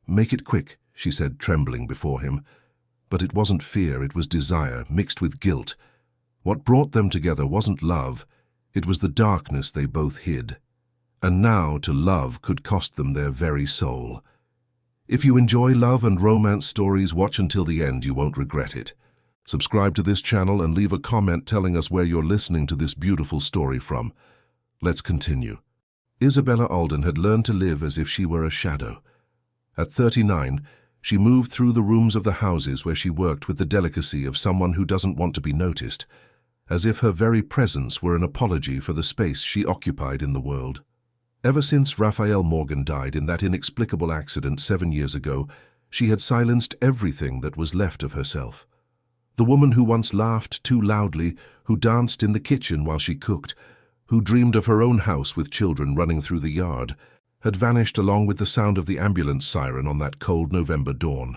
"Make it quick," she said, trembling before him. But it wasn't fear, it was desire, mixed with guilt. What brought them together wasn't love, it was the darkness they both hid. And now to love could cost them their very soul. If you enjoy love and romance stories, watch until the end, you won't regret it. Subscribe to this channel and leave a comment telling us where you're listening to this beautiful story from. Let's continue. Isabella Alden had learned to live as if she were a shadow. At 39, she moved through the rooms of the houses where she worked with the delicacy of someone who doesn't want to be noticed, as if her very presence were an apology for the space she occupied in the world. Ever since Raphael Morgan died in that inexplicable accident 7 years ago, she had silenced everything that was left of herself. The woman who once laughed too loudly, who danced in the kitchen while she cooked, who dreamed of her own house with children running through the yard, had vanished along with the sound of the ambulance siren on that cold November dawn.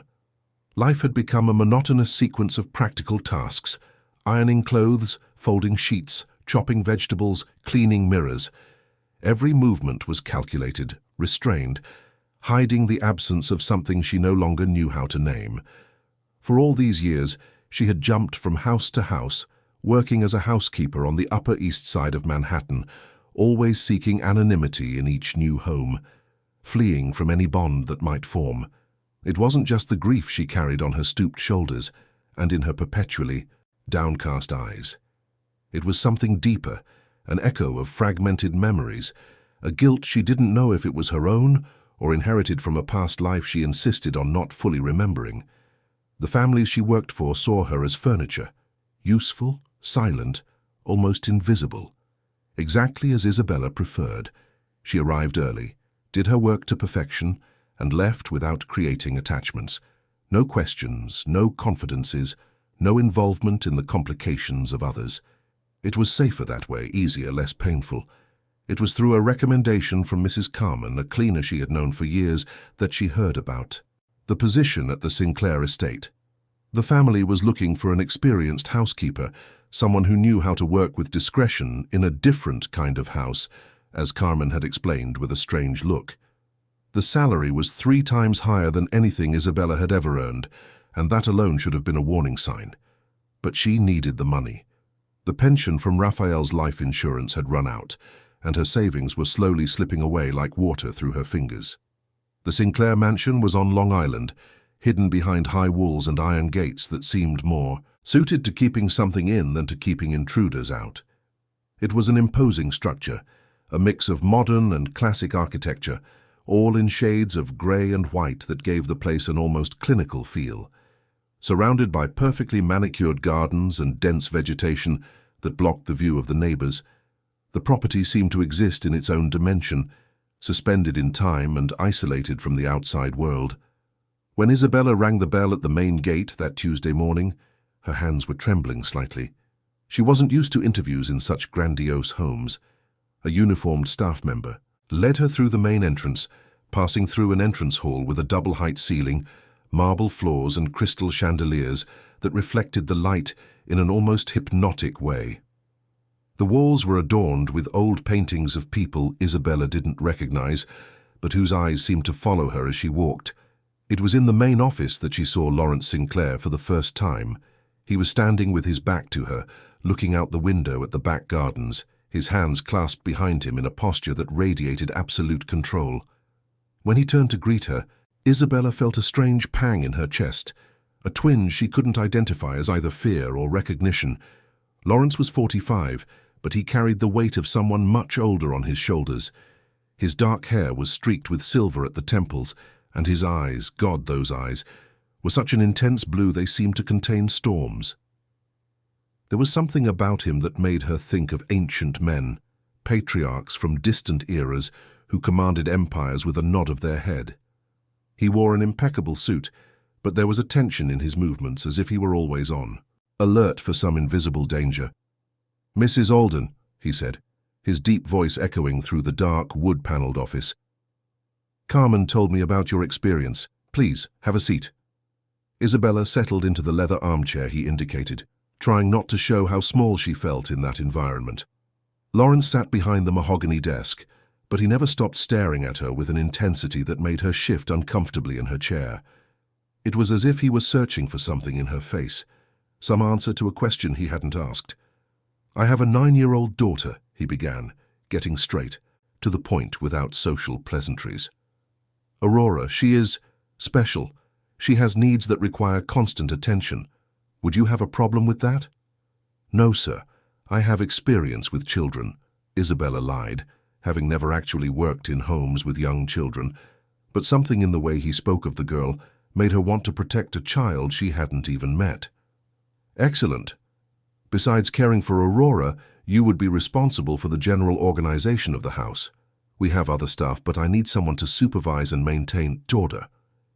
Life had become a monotonous sequence of practical tasks: ironing clothes, folding sheets, chopping vegetables, cleaning mirrors. Every movement was calculated, restrained, hiding the absence of something she no longer knew how to name. For all these years, she had jumped from house to house, working as a housekeeper on the Upper East Side of Manhattan, always seeking anonymity in each new home, fleeing from any bond that might form. It wasn't just the grief she carried on her stooped shoulders and in her perpetually downcast eyes. It was something deeper, an echo of fragmented memories, a guilt she didn't know if it was her own or inherited from a past life she insisted on not fully remembering. The families she worked for saw her as furniture, useful, silent, almost invisible. Exactly as Isabella preferred. She arrived early, did her work to perfection, and left without creating attachments. No questions, no confidences, no involvement in the complications of others. It was safer that way, easier, less painful. It was through a recommendation from Mrs. Carman, a cleaner she had known for years, that she heard about the position at the Sinclair estate. The family was looking for an experienced housekeeper, someone who knew how to work with discretion in a different kind of house, as Carmen had explained with a strange look. The salary was 3 times higher than anything Isabella had ever earned, and that alone should have been a warning sign. But she needed the money. The pension from Raphael's life insurance had run out, and her savings were slowly slipping away like water through her fingers. The Sinclair mansion was on Long Island, hidden behind high walls and iron gates that seemed more suited to keeping something in than to keeping intruders out. It was an imposing structure, a mix of modern and classic architecture, all in shades of grey and white that gave the place an almost clinical feel. Surrounded by perfectly manicured gardens and dense vegetation that blocked the view of the neighbors, the property seemed to exist in its own dimension, suspended in time and isolated from the outside world. When Isabella rang the bell at the main gate that Tuesday morning, her hands were trembling slightly. She wasn't used to interviews in such grandiose homes. A uniformed staff member led her through the main entrance, passing through an entrance hall with a double-height ceiling, marble floors and crystal chandeliers that reflected the light in an almost hypnotic way. The walls were adorned with old paintings of people Isabella didn't recognize, but whose eyes seemed to follow her as she walked. It was in the main office that she saw Lawrence Sinclair for the first time. He was standing with his back to her, looking out the window at the back gardens, his hands clasped behind him in a posture that radiated absolute control. When he turned to greet her, Isabella felt a strange pang in her chest, a twinge she couldn't identify as either fear or recognition. Lawrence was 45, but he carried the weight of someone much older on his shoulders. His dark hair was streaked with silver at the temples, and his eyes, God, those eyes, were such an intense blue they seemed to contain storms. There was something about him that made her think of ancient men, patriarchs from distant eras who commanded empires with a nod of their head. He wore an impeccable suit, but there was a tension in his movements as if he were always on, alert for some invisible danger. "Mrs. Alden," he said, his deep voice echoing through the dark, wood-paneled office. "Carmen told me about your experience. Please, have a seat." Isabella settled into the leather armchair he indicated, trying not to show how small she felt in that environment. Lawrence sat behind the mahogany desk, but he never stopped staring at her with an intensity that made her shift uncomfortably in her chair. It was as if he was searching for something in her face, some answer to a question he hadn't asked. "I have a 9-year-old daughter," he began, getting straight, to the point without social pleasantries. "Aurora, she is special. She has needs that require constant attention. Would you have a problem with that?" "No, sir. I have experience with children," Isabella lied, having never actually worked in homes with young children, but something in the way he spoke of the girl made her want to protect a child she hadn't even met. "Excellent. Besides caring for Aurora, you would be responsible for the general organization of the house. We have other staff, but I need someone to supervise and maintain order."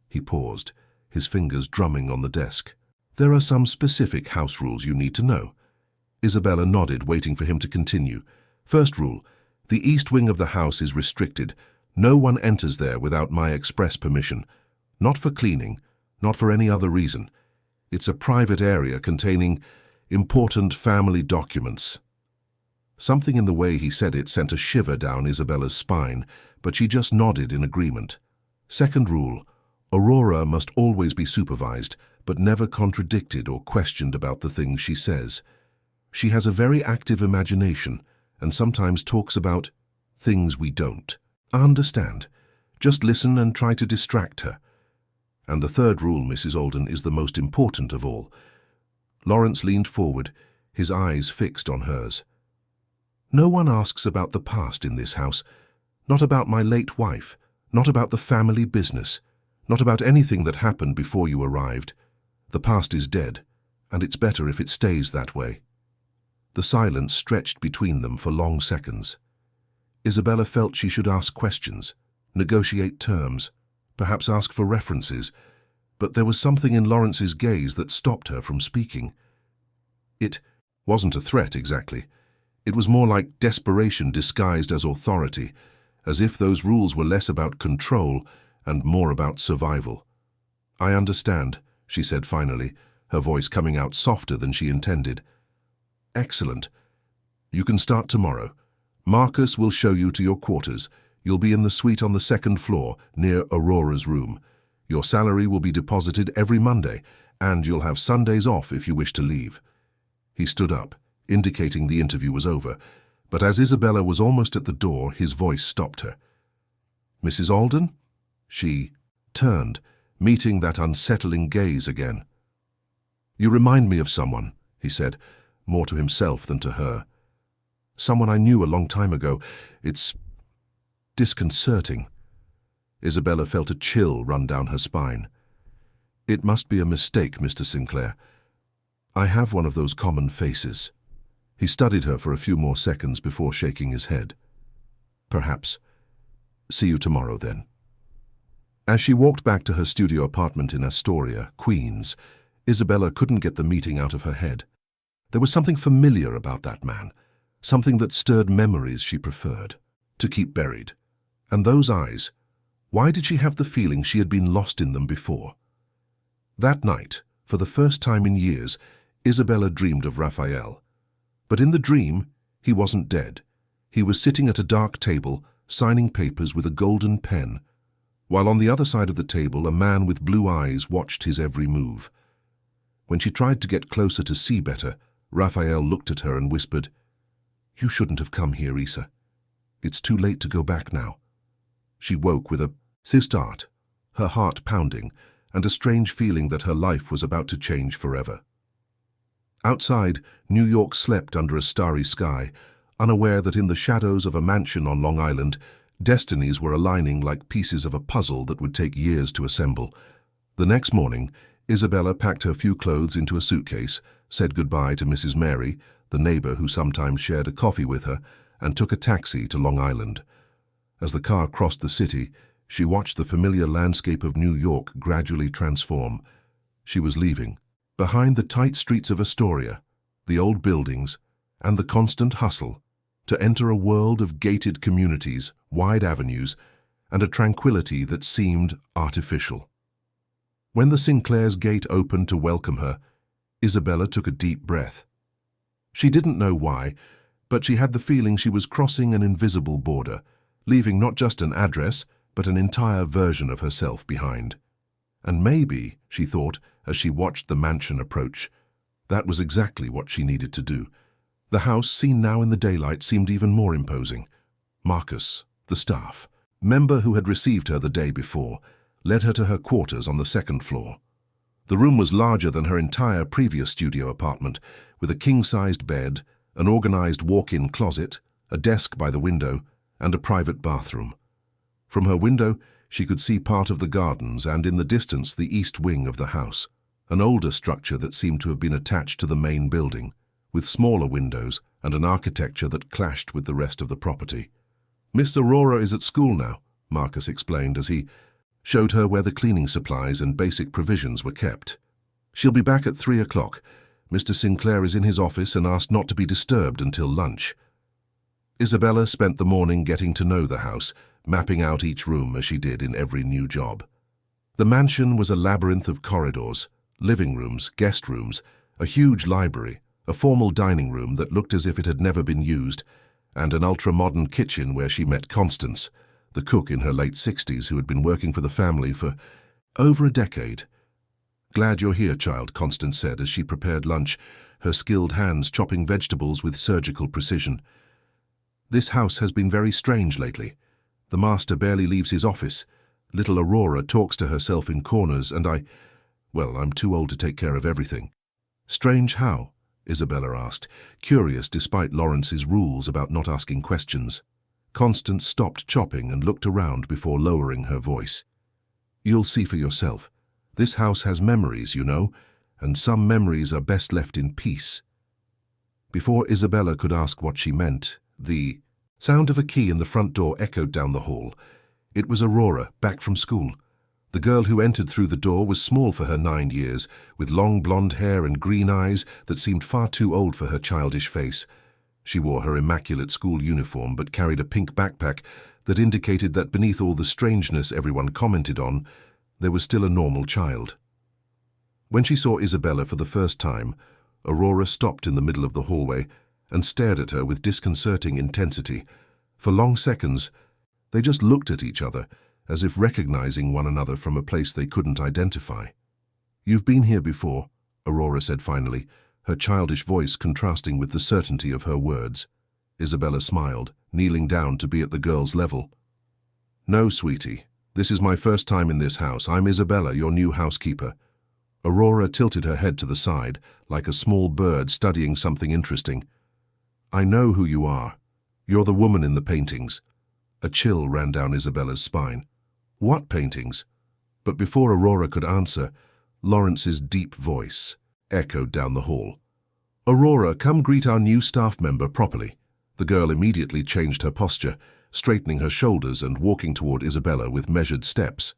He paused, his fingers drumming on the desk. "There are some specific house rules you need to know." Isabella nodded, waiting for him to continue. "First rule, the east wing of the house is restricted. No one enters there without my express permission. Not for cleaning, not for any other reason. It's a private area containing important family documents." Something in the way he said it sent a shiver down Isabella's spine, but she just nodded in agreement. "Second rule, Aurora must always be supervised, but never contradicted or questioned about the things she says. She has a very active imagination and sometimes talks about things we don't understand. Just listen and try to distract her. And the third rule, Mrs. Alden, is the most important of all." Lawrence leaned forward, his eyes fixed on hers. "No one asks about the past in this house. Not about my late wife, not about the family business, not about anything that happened before you arrived. The past is dead, and it's better if it stays that way." The silence stretched between them for long seconds. Isabella felt she should ask questions, negotiate terms, perhaps ask for references, but there was something in Lawrence's gaze that stopped her from speaking. It wasn't a threat exactly. It was more like desperation disguised as authority, as if those rules were less about control and more about survival. "I understand," she said finally, her voice coming out softer than she intended. "Excellent. You can start tomorrow. Marcus will show you to your quarters. You'll be in the suite on the second floor, near Aurora's room. Your salary will be deposited every Monday, and you'll have Sundays off if you wish to leave." He stood up, indicating the interview was over, but as Isabella was almost at the door, his voice stopped her. "Mrs. Alden?" She turned, meeting that unsettling gaze again. "You remind me of someone," he said, more to himself than to her. "Someone I knew a long time ago. It's disconcerting." Isabella felt a chill run down her spine. "It must be a mistake, Mr. Sinclair. I have one of those common faces." He studied her for a few more seconds before shaking his head. "Perhaps. See you tomorrow, then." As she walked back to her studio apartment in Astoria, Queens, Isabella couldn't get the meeting out of her head. There was something familiar about that man, something that stirred memories she preferred to keep buried. And those eyes, why did she have the feeling she had been lost in them before? That night, for the first time in years, Isabella dreamed of Raphael. But in the dream, he wasn't dead. He was sitting at a dark table, signing papers with a golden pen, while on the other side of the table a man with blue eyes watched his every move. When she tried to get closer to see better, Raphael looked at her and whispered, "You shouldn't have come here, Isa. It's too late to go back now." She woke with a start, her heart pounding, and a strange feeling that her life was about to change forever. Outside, New York slept under a starry sky, unaware that in the shadows of a mansion on Long Island, destinies were aligning like pieces of a puzzle that would take years to assemble. The next morning, Isabella packed her few clothes into a suitcase, said goodbye to Mrs. Mary, the neighbor who sometimes shared a coffee with her, and took a taxi to Long Island. As the car crossed the city, she watched the familiar landscape of New York gradually transform. She was leaving. Behind the tight streets of Astoria, the old buildings, and the constant hustle, to enter a world of gated communities, wide avenues, and a tranquility that seemed artificial. When the Sinclairs' gate opened to welcome her, Isabella took a deep breath. She didn't know why, but she had the feeling she was crossing an invisible border, leaving not just an address, but an entire version of herself behind. And maybe, she thought as she watched the mansion approach, that was exactly what she needed to do. The house, seen now in the daylight, seemed even more imposing. Marcus, the staff member who had received her the day before, led her to her quarters on the second floor. The room was larger than her entire previous studio apartment, with a king-sized bed, an organized walk-in closet, a desk by the window, and a private bathroom. From her window, she could see part of the gardens and, in the distance, the east wing of the house, an older structure that seemed to have been attached to the main building, with smaller windows and an architecture that clashed with the rest of the property. "Miss Aurora is at school now," Marcus explained as he showed her where the cleaning supplies and basic provisions were kept. "She'll be back at 3 o'clock. Mr. Sinclair is in his office and asked not to be disturbed until lunch." Isabella spent the morning getting to know the house, mapping out each room as she did in every new job. The mansion was a labyrinth of corridors, living rooms, guest rooms, a huge library, a formal dining room that looked as if it had never been used, and an ultra-modern kitchen where she met Constance, the cook in her late 60s who had been working for the family for over a decade. "Glad you're here, child," Constance said as she prepared lunch, her skilled hands chopping vegetables with surgical precision. "This house has been very strange lately. The master barely leaves his office. Little Aurora talks to herself in corners, and I'm too old to take care of everything." "Strange how?" Isabella asked, curious despite Lawrence's rules about not asking questions. Constance stopped chopping and looked around before lowering her voice. "You'll see for yourself. This house has memories, you know, and some memories are best left in peace." Before Isabella could ask what she meant, the sound of a key in the front door echoed down the hall. It was Aurora, back from school. The girl who entered through the door was small for her 9 years, with long blonde hair and green eyes that seemed far too old for her childish face. She wore her immaculate school uniform but carried a pink backpack that indicated that beneath all the strangeness everyone commented on, there was still a normal child. When she saw Isabella for the first time, Aurora stopped in the middle of the hallway and stared at her with disconcerting intensity. For long seconds, they just looked at each other, as if recognizing one another from a place they couldn't identify. "You've been here before," Aurora said finally, her childish voice contrasting with the certainty of her words. Isabella smiled, kneeling down to be at the girl's level. "No, sweetie. This is my first time in this house. I'm Isabella, your new housekeeper." Aurora tilted her head to the side, like a small bird studying something interesting. "I know who you are. You're the woman in the paintings." A chill ran down Isabella's spine. "What paintings?" But before Aurora could answer, Lawrence's deep voice echoed down the hall. "Aurora, come greet our new staff member properly." The girl immediately changed her posture, straightening her shoulders and walking toward Isabella with measured steps.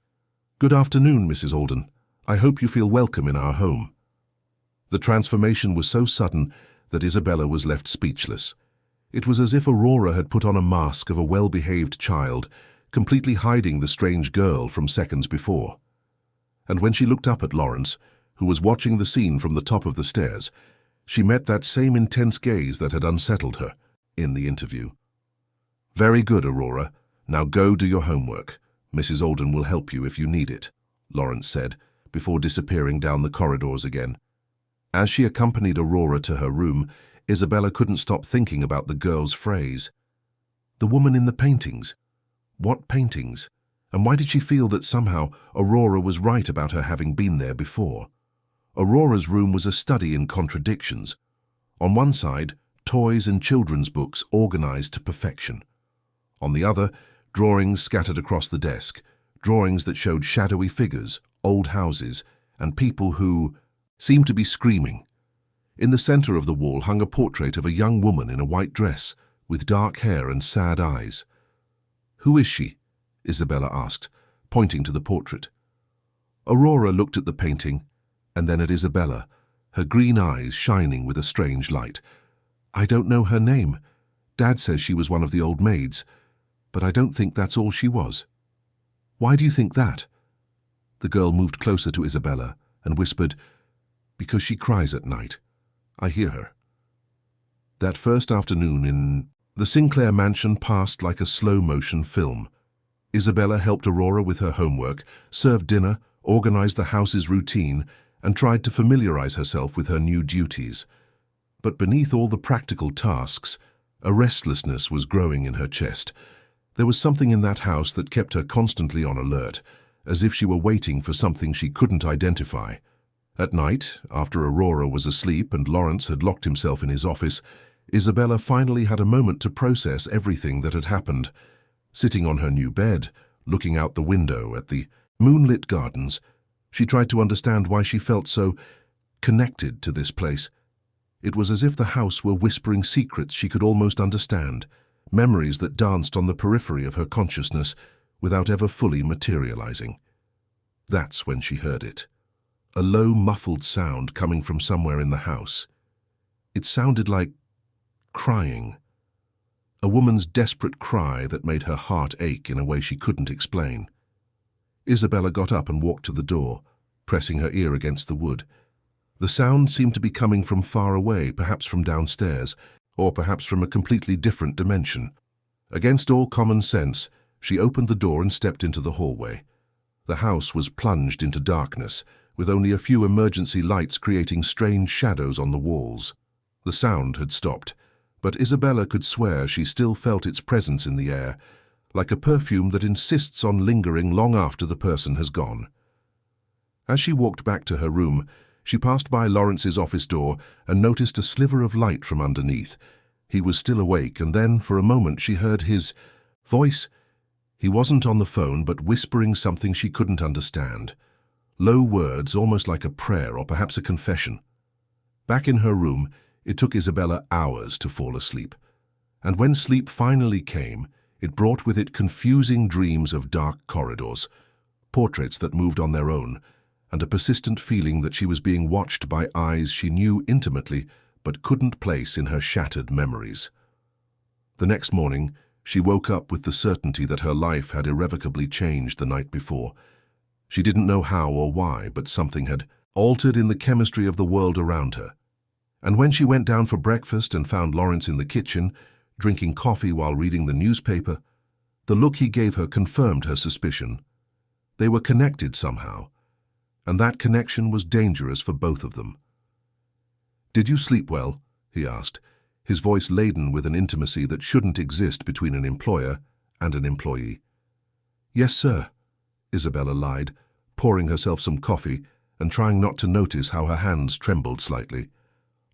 "Good afternoon, Mrs. Alden. I hope you feel welcome in our home." The transformation was so sudden that Isabella was left speechless. It was as if Aurora had put on a mask of a well-behaved child, completely hiding the strange girl from seconds before. And when she looked up at Lawrence, who was watching the scene from the top of the stairs, she met that same intense gaze that had unsettled her in the interview. "Very good, Aurora. Now go do your homework. Mrs. Alden will help you if you need it," Lawrence said, before disappearing down the corridors again. As she accompanied Aurora to her room, Isabella couldn't stop thinking about the girl's phrase. The woman in the paintings. What paintings? And why did she feel that somehow Aurora was right about her having been there before? Aurora's room was a study in contradictions. On one side, toys and children's books organized to perfection. On the other, drawings scattered across the desk, drawings that showed shadowy figures, old houses, and people who seemed to be screaming. In the center of the wall hung a portrait of a young woman in a white dress, with dark hair and sad eyes. "Who is she?" Isabella asked, pointing to the portrait. Aurora looked at the painting, and then at Isabella, her green eyes shining with a strange light. "I don't know her name. Dad says she was one of the old maids, but I don't think that's all she was." "Why do you think that?" The girl moved closer to Isabella and whispered, "Because she cries at night. I hear her." That first afternoon in The Sinclair mansion passed like a slow-motion film. Isabella helped Aurora with her homework, served dinner, organized the house's routine, and tried to familiarize herself with her new duties. But beneath all the practical tasks, a restlessness was growing in her chest. There was something in that house that kept her constantly on alert, as if she were waiting for something she couldn't identify. At night, after Aurora was asleep and Lawrence had locked himself in his office, Isabella finally had a moment to process everything that had happened. Sitting on her new bed, looking out the window at the moonlit gardens, she tried to understand why she felt so connected to this place. It was as if the house were whispering secrets she could almost understand, memories that danced on the periphery of her consciousness without ever fully materializing. That's when she heard it. A low, muffled sound coming from somewhere in the house. It sounded like crying. A woman's desperate cry that made her heart ache in a way she couldn't explain. Isabella got up and walked to the door, pressing her ear against the wood. The sound seemed to be coming from far away, perhaps from downstairs, or perhaps from a completely different dimension. Against all common sense, she opened the door and stepped into the hallway. The house was plunged into darkness, with only a few emergency lights creating strange shadows on the walls. The sound had stopped, but Isabella could swear she still felt its presence in the air, like a perfume that insists on lingering long after the person has gone. As she walked back to her room, she passed by Lawrence's office door and noticed a sliver of light from underneath. He was still awake, and then, for a moment, she heard his voice. He wasn't on the phone, but whispering something she couldn't understand. Low words, almost like a prayer or perhaps a confession. Back in her room, it took Isabella hours to fall asleep. And when sleep finally came, it brought with it confusing dreams of dark corridors, portraits that moved on their own, and a persistent feeling that she was being watched by eyes she knew intimately but couldn't place in her shattered memories. The next morning, she woke up with the certainty that her life had irrevocably changed the night before. She didn't know how or why, but something had altered in the chemistry of the world around her. And when she went down for breakfast and found Lawrence in the kitchen, drinking coffee while reading the newspaper, the look he gave her confirmed her suspicion. They were connected somehow, and that connection was dangerous for both of them. "Did you sleep well?" he asked, his voice laden with an intimacy that shouldn't exist between an employer and an employee. "Yes, sir," Isabella lied, pouring herself some coffee and trying not to notice how her hands trembled slightly.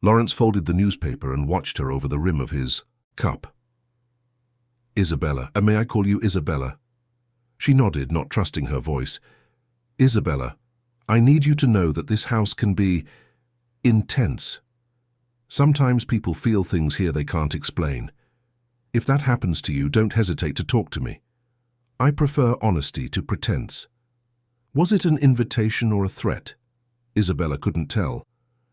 Lawrence folded the newspaper and watched her over the rim of his cup. "Isabella, may I call you Isabella?" She nodded, not trusting her voice. "Isabella, I need you to know that this house can be intense. Sometimes people feel things here they can't explain. If that happens to you, don't hesitate to talk to me. I prefer honesty to pretense." Was it an invitation or a threat? Isabella couldn't tell.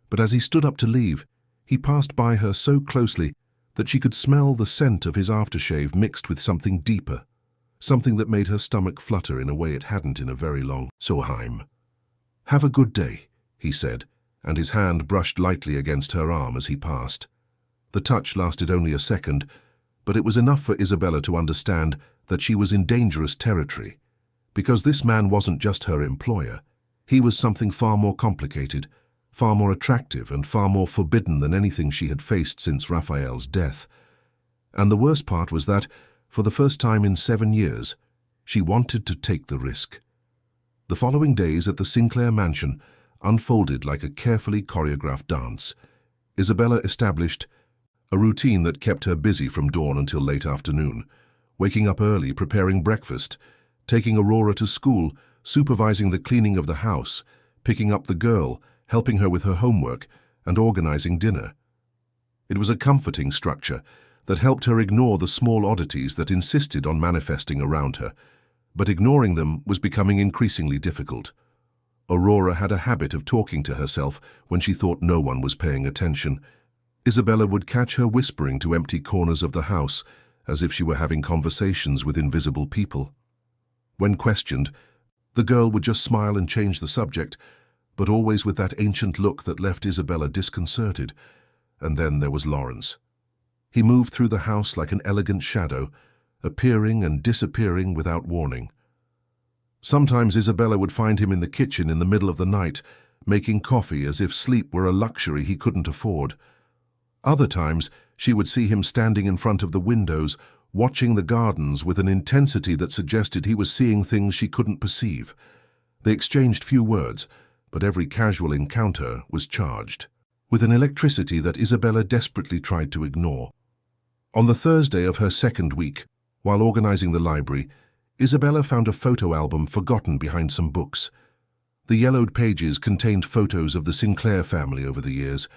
But as he stood up to leave, he passed by her so closely that she could smell the scent of his aftershave mixed with something deeper, something that made her stomach flutter in a way it hadn't in a very long time. "Have a good day," he said, and his hand brushed lightly against her arm as he passed. The touch lasted only a second, but it was enough for Isabella to understand that she was in dangerous territory, because this man wasn't just her employer. He was something far more complicated, far more attractive and far more forbidden than anything she had faced since Raphael's death. And the worst part was that, for the first time in 7 years, she wanted to take the risk. The following days at the Sinclair mansion unfolded like a carefully choreographed dance. Isabella established a routine that kept her busy from dawn until late afternoon, waking up early, preparing breakfast, taking Aurora to school, supervising the cleaning of the house, picking up the girl, helping her with her homework, and organizing dinner. It was a comforting structure that helped her ignore the small oddities that insisted on manifesting around her, but ignoring them was becoming increasingly difficult. Aurora had a habit of talking to herself when she thought no one was paying attention. Isabella would catch her whispering to empty corners of the house, as if she were having conversations with invisible people. When questioned, the girl would just smile and change the subject, but always with that ancient look that left Isabella disconcerted. And then there was Lawrence. He moved through the house like an elegant shadow, appearing and disappearing without warning. Sometimes Isabella would find him in the kitchen in the middle of the night, making coffee as if sleep were a luxury he couldn't afford. Other times, she would see him standing in front of the windows, watching the gardens with an intensity that suggested he was seeing things she couldn't perceive. They exchanged few words, but every casual encounter was charged, with an electricity that Isabella desperately tried to ignore. On the Thursday of her second week, while organizing the library, Isabella found a photo album forgotten behind some books. The yellowed pages contained photos of the Sinclair family over the years.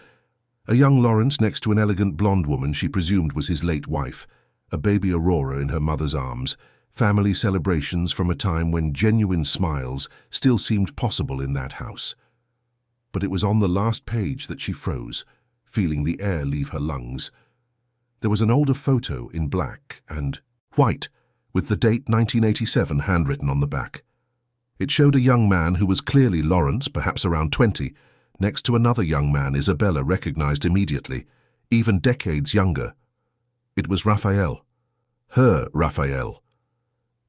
A young Lawrence next to an elegant blonde woman she presumed was his late wife, a baby Aurora in her mother's arms, family celebrations from a time when genuine smiles still seemed possible in that house. But it was on the last page that she froze, feeling the air leave her lungs. There was an older photo in black and white, with the date 1987 handwritten on the back. It showed a young man who was clearly Lawrence, perhaps around 20, next to another young man Isabella recognized immediately, even decades younger. It was Raphael. Her Raphael.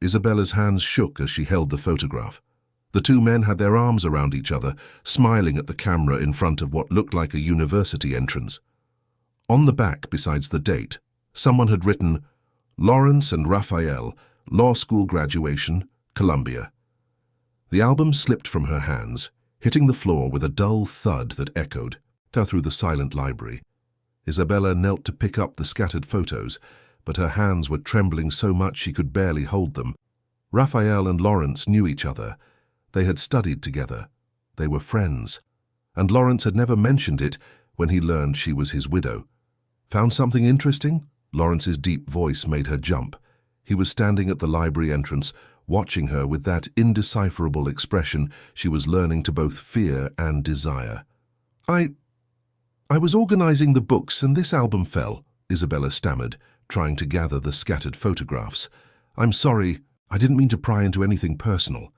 Isabella's hands shook as she held the photograph. The two men had their arms around each other, smiling at the camera in front of what looked like a university entrance. On the back, besides the date, someone had written, "Lawrence and Raphael, law school graduation, Columbia." The album slipped from her hands, hitting the floor with a dull thud that echoed down through the silent library. Isabella knelt to pick up the scattered photos, but her hands were trembling so much she could barely hold them. Raphael and Lawrence knew each other. They had studied together. They were friends. And Lawrence had never mentioned it when he learned she was his widow. Found something interesting? Lawrence's deep voice made her jump. He was standing at the library entrance, watching her with that indecipherable expression she was learning to both fear and desire. I was organizing the books and this album fell, Isabella stammered, trying to gather the scattered photographs. "I'm sorry, I didn't mean to pry into anything personal."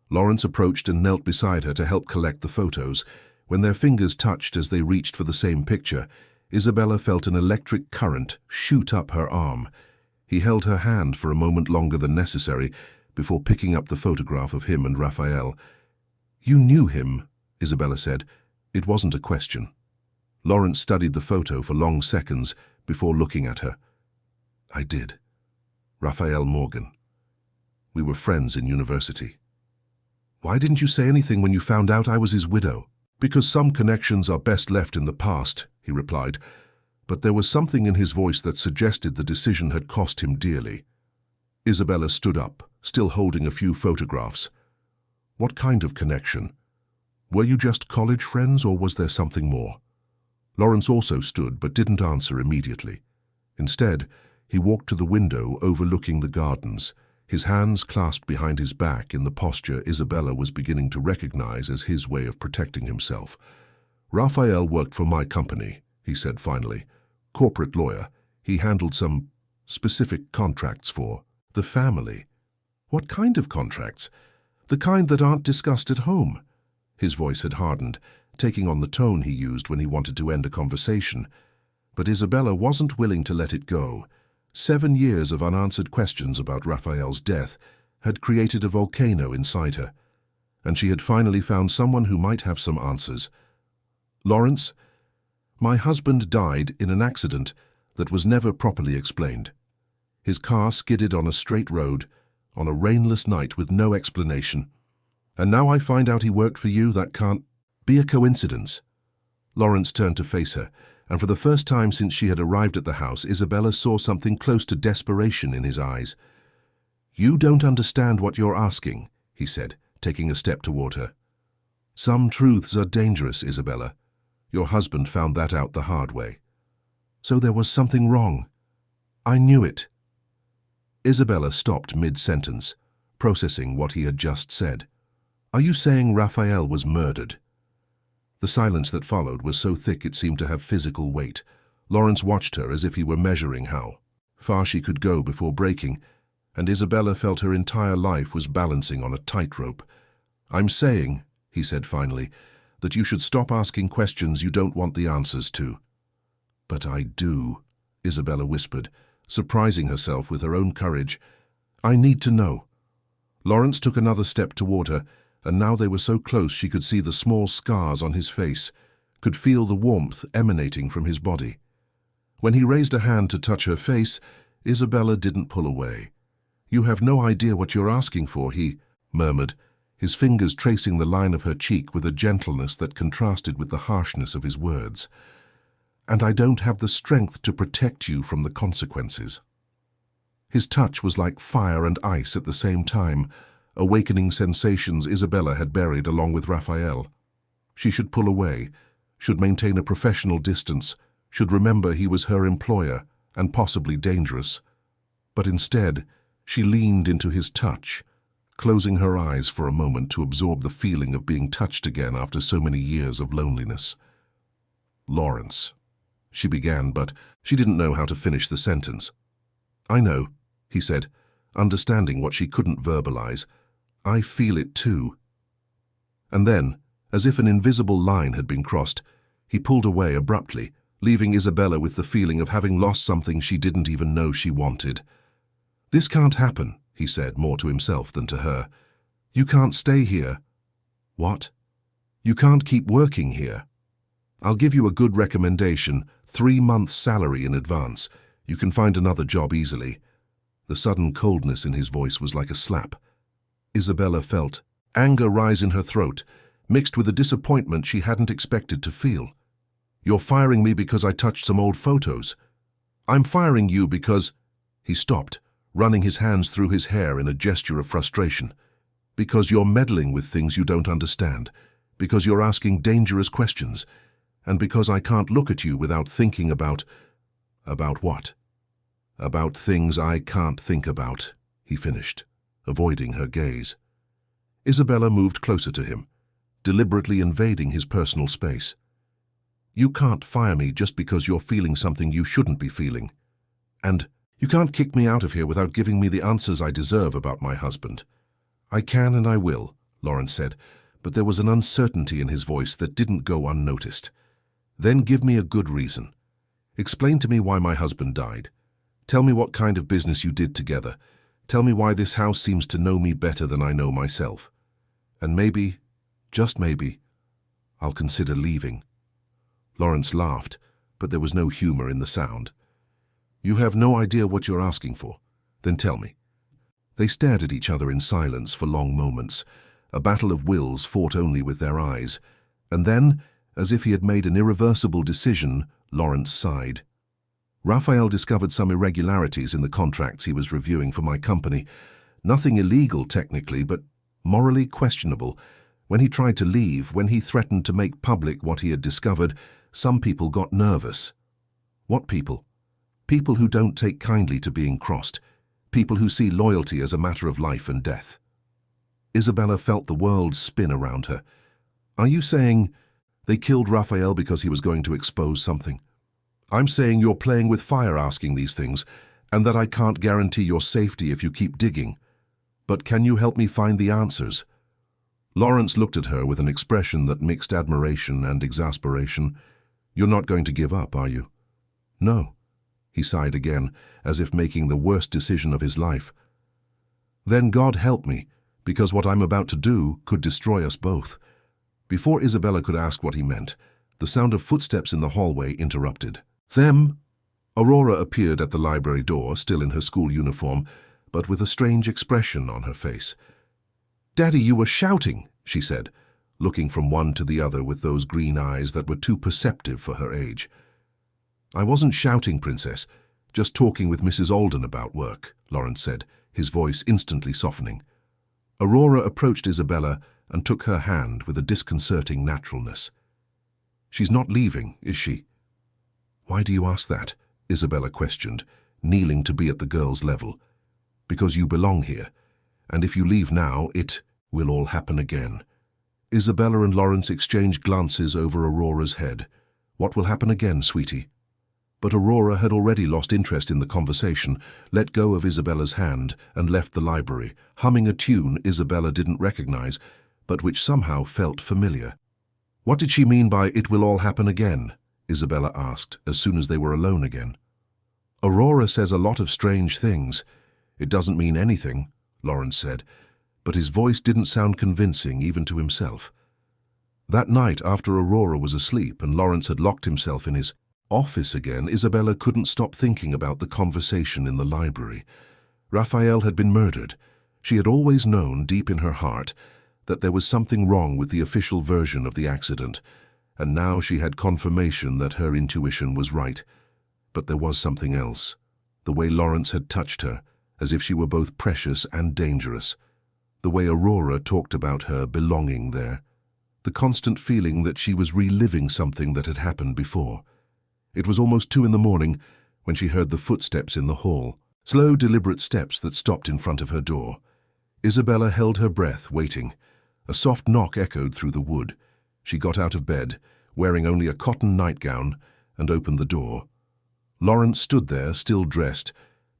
Lawrence approached and knelt beside her to help collect the photos. When their fingers touched as they reached for the same picture, Isabella felt an electric current shoot up her arm. He held her hand for a moment longer than necessary before picking up the photograph of him and Raphael. "You knew him," Isabella said. It wasn't a question. Lawrence studied the photo for long seconds before looking at her. "I did. Raphael Morgan. We were friends in university." "Why didn't you say anything when you found out I was his widow?" "Because some connections are best left in the past," he replied. But there was something in his voice that suggested the decision had cost him dearly. Isabella stood up, still holding a few photographs. "What kind of connection? Were you just college friends, or was there something more?" Lawrence also stood but didn't answer immediately. Instead, he walked to the window overlooking the gardens, his hands clasped behind his back in the posture Isabella was beginning to recognize as his way of protecting himself. "Raphael worked for my company," he said finally. "Corporate lawyer. He handled some specific contracts for the family." "What kind of contracts?" "The kind that aren't discussed at home." His voice had hardened, taking on the tone he used when he wanted to end a conversation. But Isabella wasn't willing to let it go. 7 years of unanswered questions about Raphael's death had created a volcano inside her, and she had finally found someone who might have some answers. "Lawrence, my husband died in an accident that was never properly explained. His car skidded on a straight road on a rainless night with no explanation. And now I find out he worked for you. That can't be a coincidence." Lawrence turned to face her, and for the first time since she had arrived at the house, Isabella saw something close to desperation in his eyes. "You don't understand what you're asking," he said, taking a step toward her. "Some truths are dangerous, Isabella. Your husband found that out the hard way." "So there was something wrong." "I knew it." Isabella stopped mid-sentence, processing what he had just said. "Are you saying Raphael was murdered?" The silence that followed was so thick it seemed to have physical weight. Lawrence watched her as if he were measuring how far she could go before breaking, and Isabella felt her entire life was balancing on a tightrope. "I'm saying," he said finally, "that you should stop asking questions you don't want the answers to." "But I do," Isabella whispered, surprising herself with her own courage. "I need to know." Lawrence took another step toward her, and now they were so close she could see the small scars on his face, could feel the warmth emanating from his body. When he raised a hand to touch her face, Isabella didn't pull away. "You have no idea what you're asking for," he murmured, his fingers tracing the line of her cheek with a gentleness that contrasted with the harshness of his words. "And I don't have the strength to protect you from the consequences." His touch was like fire and ice at the same time, awakening sensations Isabella had buried along with Raphael. She should pull away, should maintain a professional distance, should remember he was her employer and possibly dangerous. But instead, she leaned into his touch, closing her eyes for a moment to absorb the feeling of being touched again after so many years of loneliness. "Lawrence," she began, but she didn't know how to finish the sentence. "I know," he said, understanding what she couldn't verbalize. "I feel it too." And then, as if an invisible line had been crossed, he pulled away abruptly, leaving Isabella with the feeling of having lost something she didn't even know she wanted. "This can't happen," he said, more to himself than to her. "You can't stay here." "What?" "You can't keep working here. I'll give you a good recommendation, 3 months' salary in advance. You can find another job easily." The sudden coldness in his voice was like a slap. Isabella felt anger rise in her throat, mixed with a disappointment she hadn't expected to feel. "You're firing me because I touched some old photos." "I'm firing you because—" He stopped, running his hands through his hair in a gesture of frustration. "Because you're meddling with things you don't understand, because you're asking dangerous questions, and because I can't look at you without thinking about—" "About what?" "About things I can't think about," he finished, avoiding her gaze. Isabella moved closer to him, deliberately invading his personal space. "You can't fire me just because you're feeling something you shouldn't be feeling. And you can't kick me out of here without giving me the answers I deserve about my husband." "I can and I will," Lawrence said, but there was an uncertainty in his voice that didn't go unnoticed. "Then give me a good reason. Explain to me why my husband died. Tell me what kind of business you did together. Tell me why this house seems to know me better than I know myself. And maybe, just maybe, I'll consider leaving." Lawrence laughed, but there was no humor in the sound. "You have no idea what you're asking for. Then tell me." They stared at each other in silence for long moments, a battle of wills fought only with their eyes. And then, as if he had made an irreversible decision, Lawrence sighed. "Raphael discovered some irregularities in the contracts he was reviewing for my company. Nothing illegal technically, but morally questionable. When he tried to leave, when he threatened to make public what he had discovered, some people got nervous." "What people?" "People who don't take kindly to being crossed. People who see loyalty as a matter of life and death." Isabella felt the world spin around her. "Are you saying they killed Raphael because he was going to expose something?" "I'm saying you're playing with fire asking these things, and that I can't guarantee your safety if you keep digging. But can you help me find the answers?" Lawrence looked at her with an expression that mixed admiration and exasperation. "You're not going to give up, are you?" "No." He sighed again, as if making the worst decision of his life. "Then God help me, because what I'm about to do could destroy us both." Before Isabella could ask what he meant, the sound of footsteps in the hallway interrupted. "Them?" Aurora appeared at the library door, still in her school uniform, but with a strange expression on her face. "Daddy, you were shouting," she said, looking from one to the other with those green eyes that were too perceptive for her age. "I wasn't shouting, Princess, just talking with Mrs. Alden about work," Lawrence said, his voice instantly softening. Aurora approached Isabella and took her hand with a disconcerting naturalness. "She's not leaving, is she?" "Why do you ask that?" Isabella questioned, kneeling to be at the girl's level. "Because you belong here, and if you leave now, it will all happen again." Isabella and Lawrence exchanged glances over Aurora's head. "What will happen again, sweetie?" But Aurora had already lost interest in the conversation, let go of Isabella's hand, and left the library, humming a tune Isabella didn't recognize, but which somehow felt familiar. "What did she mean by 'it will all happen again'?" Isabella asked, as soon as they were alone again. Aurora says a lot of strange things. It doesn't mean anything, Lawrence said, but his voice didn't sound convincing even to himself. That night, after Aurora was asleep and Lawrence had locked himself in his office again, Isabella couldn't stop thinking about the conversation in the library. Raphael had been murdered. She had always known, deep in her heart, that there was something wrong with the official version of the accident, and now she had confirmation that her intuition was right. But there was something else. The way Lawrence had touched her, as if she were both precious and dangerous. The way Aurora talked about her belonging there. The constant feeling that she was reliving something that had happened before. It was almost 2 a.m. when she heard the footsteps in the hall, slow, deliberate steps that stopped in front of her door. Isabella held her breath, waiting. A soft knock echoed through the wood. She got out of bed, wearing only a cotton nightgown, and opened the door. Lawrence stood there, still dressed,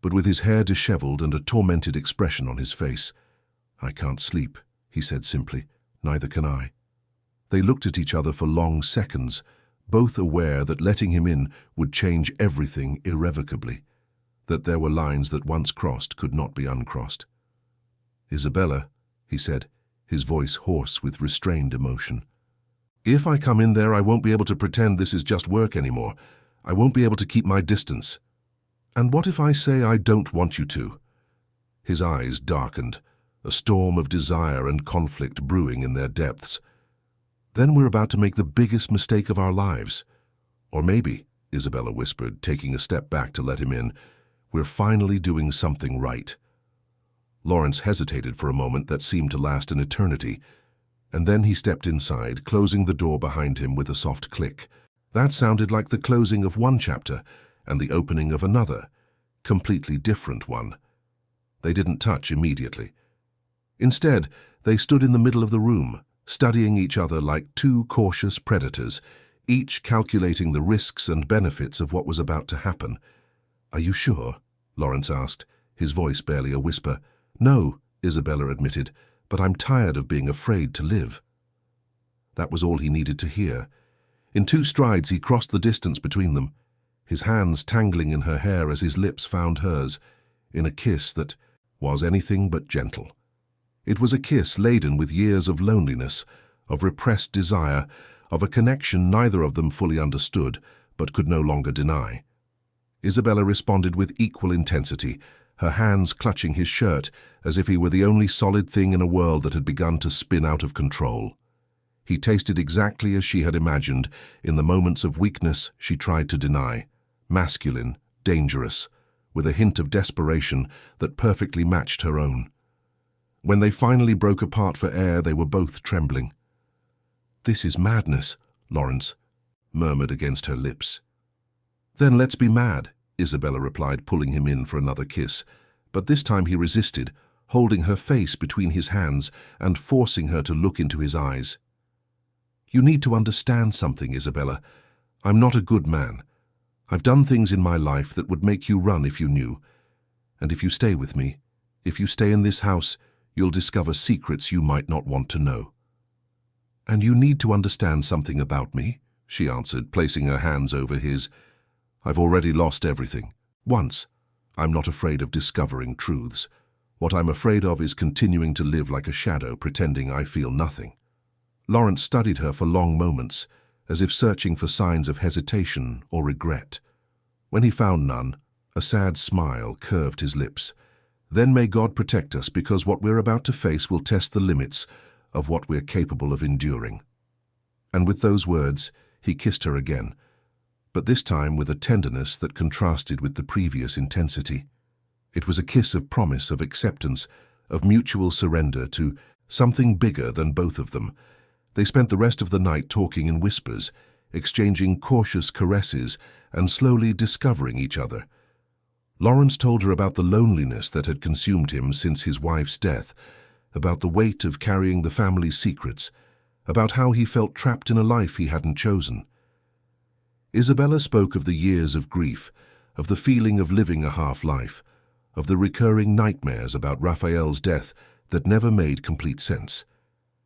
but with his hair disheveled and a tormented expression on his face. "I can't sleep," he said simply. "Neither can I." They looked at each other for long seconds, both aware that letting him in would change everything irrevocably, that there were lines that once crossed could not be uncrossed. "Isabella," he said, his voice hoarse with restrained emotion. "If I come in there, I won't be able to pretend this is just work anymore. I won't be able to keep my distance. And what if I say I don't want you to?" His eyes darkened, a storm of desire and conflict brewing in their depths. "Then we're about to make the biggest mistake of our lives. Or maybe," Isabella whispered, taking a step back to let him in, "we're finally doing something right." Lawrence hesitated for a moment that seemed to last an eternity, and then he stepped inside, closing the door behind him with a soft click. That sounded like the closing of one chapter and the opening of another, completely different one. They didn't touch immediately. Instead, they stood in the middle of the room, studying each other like two cautious predators, each calculating the risks and benefits of what was about to happen. "Are you sure?" Lawrence asked, his voice barely a whisper. "No," Isabella admitted, "but I'm tired of being afraid to live." That was all he needed to hear. In 2 strides he crossed the distance between them, his hands tangling in her hair as his lips found hers, in a kiss that was anything but gentle. It was a kiss laden with years of loneliness, of repressed desire, of a connection neither of them fully understood, but could no longer deny. Isabella responded with equal intensity, her hands clutching his shirt as if he were the only solid thing in a world that had begun to spin out of control. He tasted exactly as she had imagined in the moments of weakness she tried to deny, masculine, dangerous, with a hint of desperation that perfectly matched her own. When they finally broke apart for air, they were both trembling. "This is madness," Lawrence murmured against her lips. "Then let's be mad," Isabella replied, pulling him in for another kiss. But this time he resisted, holding her face between his hands and forcing her to look into his eyes. "You need to understand something, Isabella. I'm not a good man. I've done things in my life that would make you run if you knew. And if you stay with me, if you stay in this house, you'll discover secrets you might not want to know." "And you need to understand something about me," she answered, placing her hands over his. "I've already lost everything. Once. I'm not afraid of discovering truths. What I'm afraid of is continuing to live like a shadow, pretending I feel nothing." Lawrence studied her for long moments, as if searching for signs of hesitation or regret. When he found none, a sad smile curved his lips. "Then may God protect us, because what we're about to face will test the limits of what we're capable of enduring." And with those words, he kissed her again, but this time with a tenderness that contrasted with the previous intensity. It was a kiss of promise, of acceptance, of mutual surrender to something bigger than both of them. They spent the rest of the night talking in whispers, exchanging cautious caresses and slowly discovering each other. Lawrence told her about the loneliness that had consumed him since his wife's death, about the weight of carrying the family's secrets, about how he felt trapped in a life he hadn't chosen. Isabella spoke of the years of grief, of the feeling of living a half-life, of the recurring nightmares about Raphael's death that never made complete sense.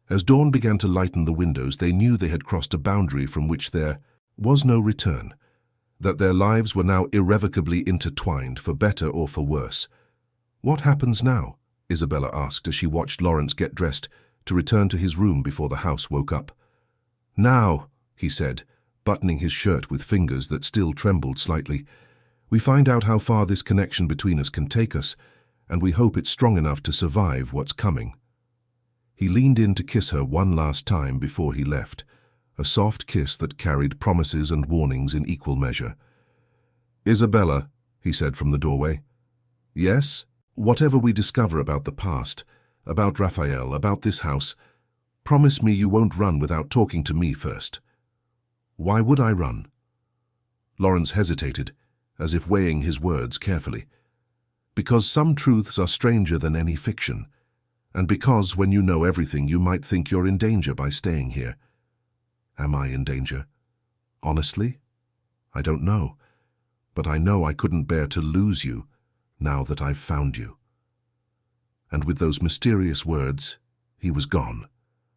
As dawn began to lighten the windows, they knew they had crossed a boundary from which there was no return, that their lives were now irrevocably intertwined, for better or for worse. "What happens now?" Isabella asked as she watched Lawrence get dressed to return to his room before the house woke up. "Now," he said, buttoning his shirt with fingers that still trembled slightly, "we find out how far this connection between us can take us, and we hope it's strong enough to survive what's coming." He leaned in to kiss her one last time before he left, a soft kiss that carried promises and warnings in equal measure. "Isabella," he said from the doorway. "Yes? Whatever we discover about the past, about Raphael, about this house, promise me you won't run without talking to me first." "Why would I run?" Lawrence hesitated, as if weighing his words carefully. "Because some truths are stranger than any fiction, and because when you know everything you might think you're in danger by staying here." "Am I in danger? Honestly? I don't know, but I know I couldn't bear to lose you now that I've found you." And with those mysterious words, he was gone,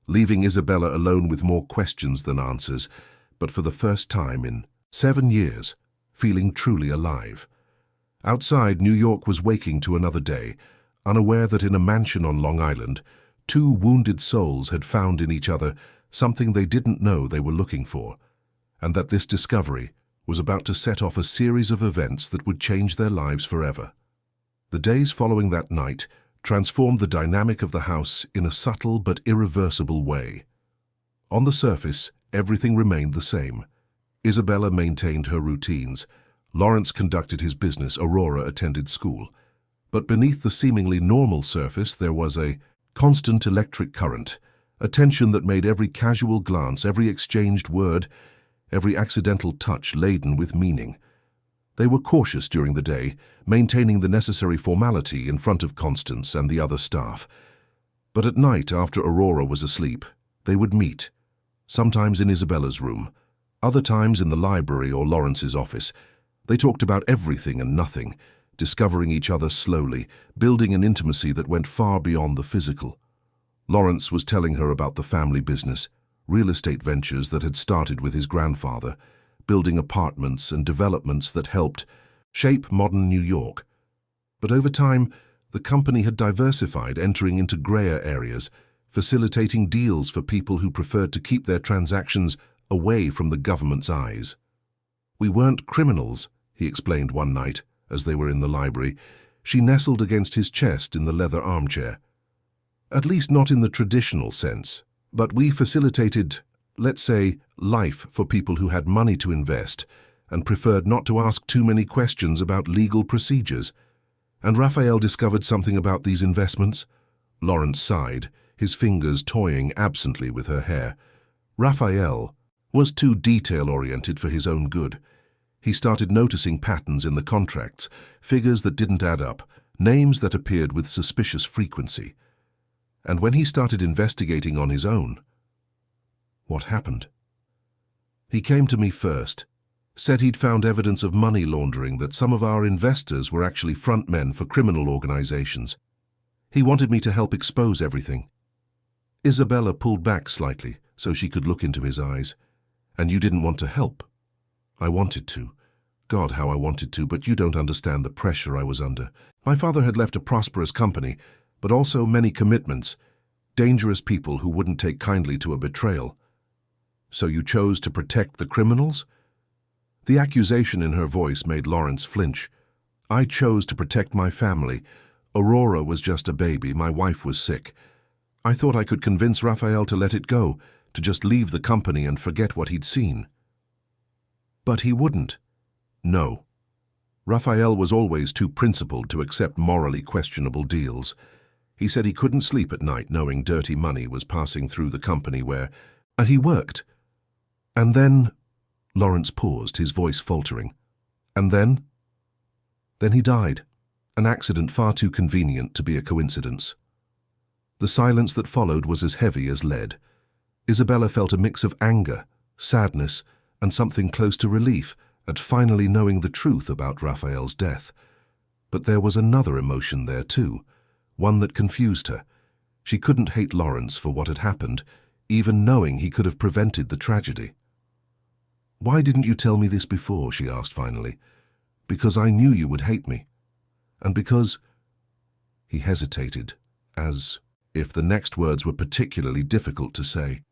leaving Isabella alone with more questions than answers, but for the first time in 7 years, feeling truly alive. Outside, New York was waking to another day, unaware that in a mansion on Long Island, 2 wounded souls had found in each other something they didn't know they were looking for, and that this discovery was about to set off a series of events that would change their lives forever. The days following that night transformed the dynamic of the house in a subtle but irreversible way. On the surface, everything remained the same. Isabella maintained her routines. Lawrence conducted his business. Aurora attended school. But beneath the seemingly normal surface, there was a constant electric current, a tension that made every casual glance, every exchanged word, every accidental touch laden with meaning. They were cautious during the day, maintaining the necessary formality in front of Constance and the other staff. But at night, after Aurora was asleep, they would meet, sometimes in Isabella's room, other times in the library or Lawrence's office. They talked about everything and nothing, discovering each other slowly, building an intimacy that went far beyond the physical. Lawrence was telling her about the family business, real estate ventures that had started with his grandfather, building apartments and developments that helped shape modern New York. But over time, the company had diversified, entering into grayer areas, facilitating deals for people who preferred to keep their transactions away from the government's eyes. "We weren't criminals," he explained one night as they were in the library. She nestled against his chest in the leather armchair. "At least not in the traditional sense, but we facilitated, let's say, life for people who had money to invest and preferred not to ask too many questions about legal procedures. And Raphael discovered something about these investments." Lawrence sighed, his fingers toying absently with her hair. Raphael was too detail-oriented for his own good. He started noticing patterns in the contracts, figures that didn't add up, names that appeared with suspicious frequency. And when he started investigating on his own, what happened? "He came to me first, said he'd found evidence of money laundering, that some of our investors were actually frontmen for criminal organizations. He wanted me to help expose everything." Isabella pulled back slightly so she could look into his eyes. "And you didn't want to help?" "I wanted to. God, how I wanted to, but you don't understand the pressure I was under. My father had left a prosperous company, but also many commitments, dangerous people who wouldn't take kindly to a betrayal." "So you chose to protect the criminals?" The accusation in her voice made Lawrence flinch. "I chose to protect my family. Aurora was just a baby. My wife was sick. I thought I could convince Raphael to let it go, to just leave the company and forget what he'd seen." "But he wouldn't." "No. Raphael was always too principled to accept morally questionable deals. He said he couldn't sleep at night knowing dirty money was passing through the company where he worked. And then—" Lawrence paused, his voice faltering. "And then?" "Then he died. An accident far too convenient to be a coincidence." The silence that followed was as heavy as lead. Isabella felt a mix of anger, sadness, and something close to relief at finally knowing the truth about Raphael's death. But there was another emotion there too, one that confused her. She couldn't hate Lawrence for what had happened, even knowing he could have prevented the tragedy. "Why didn't you tell me this before?" she asked finally. "Because I knew you would hate me. And because—" He hesitated, as if the next words were particularly difficult to say.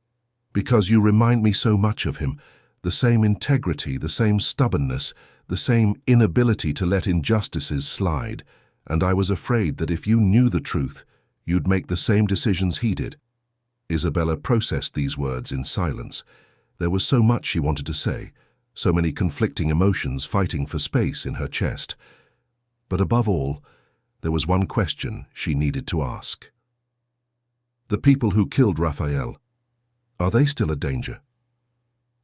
"Because you remind me so much of him, the same integrity, the same stubbornness, the same inability to let injustices slide, and I was afraid that if you knew the truth, you'd make the same decisions he did." Isabella processed these words in silence. There was so much she wanted to say, so many conflicting emotions fighting for space in her chest. But above all, there was one question she needed to ask. The people who killed Raphael, are they still a danger?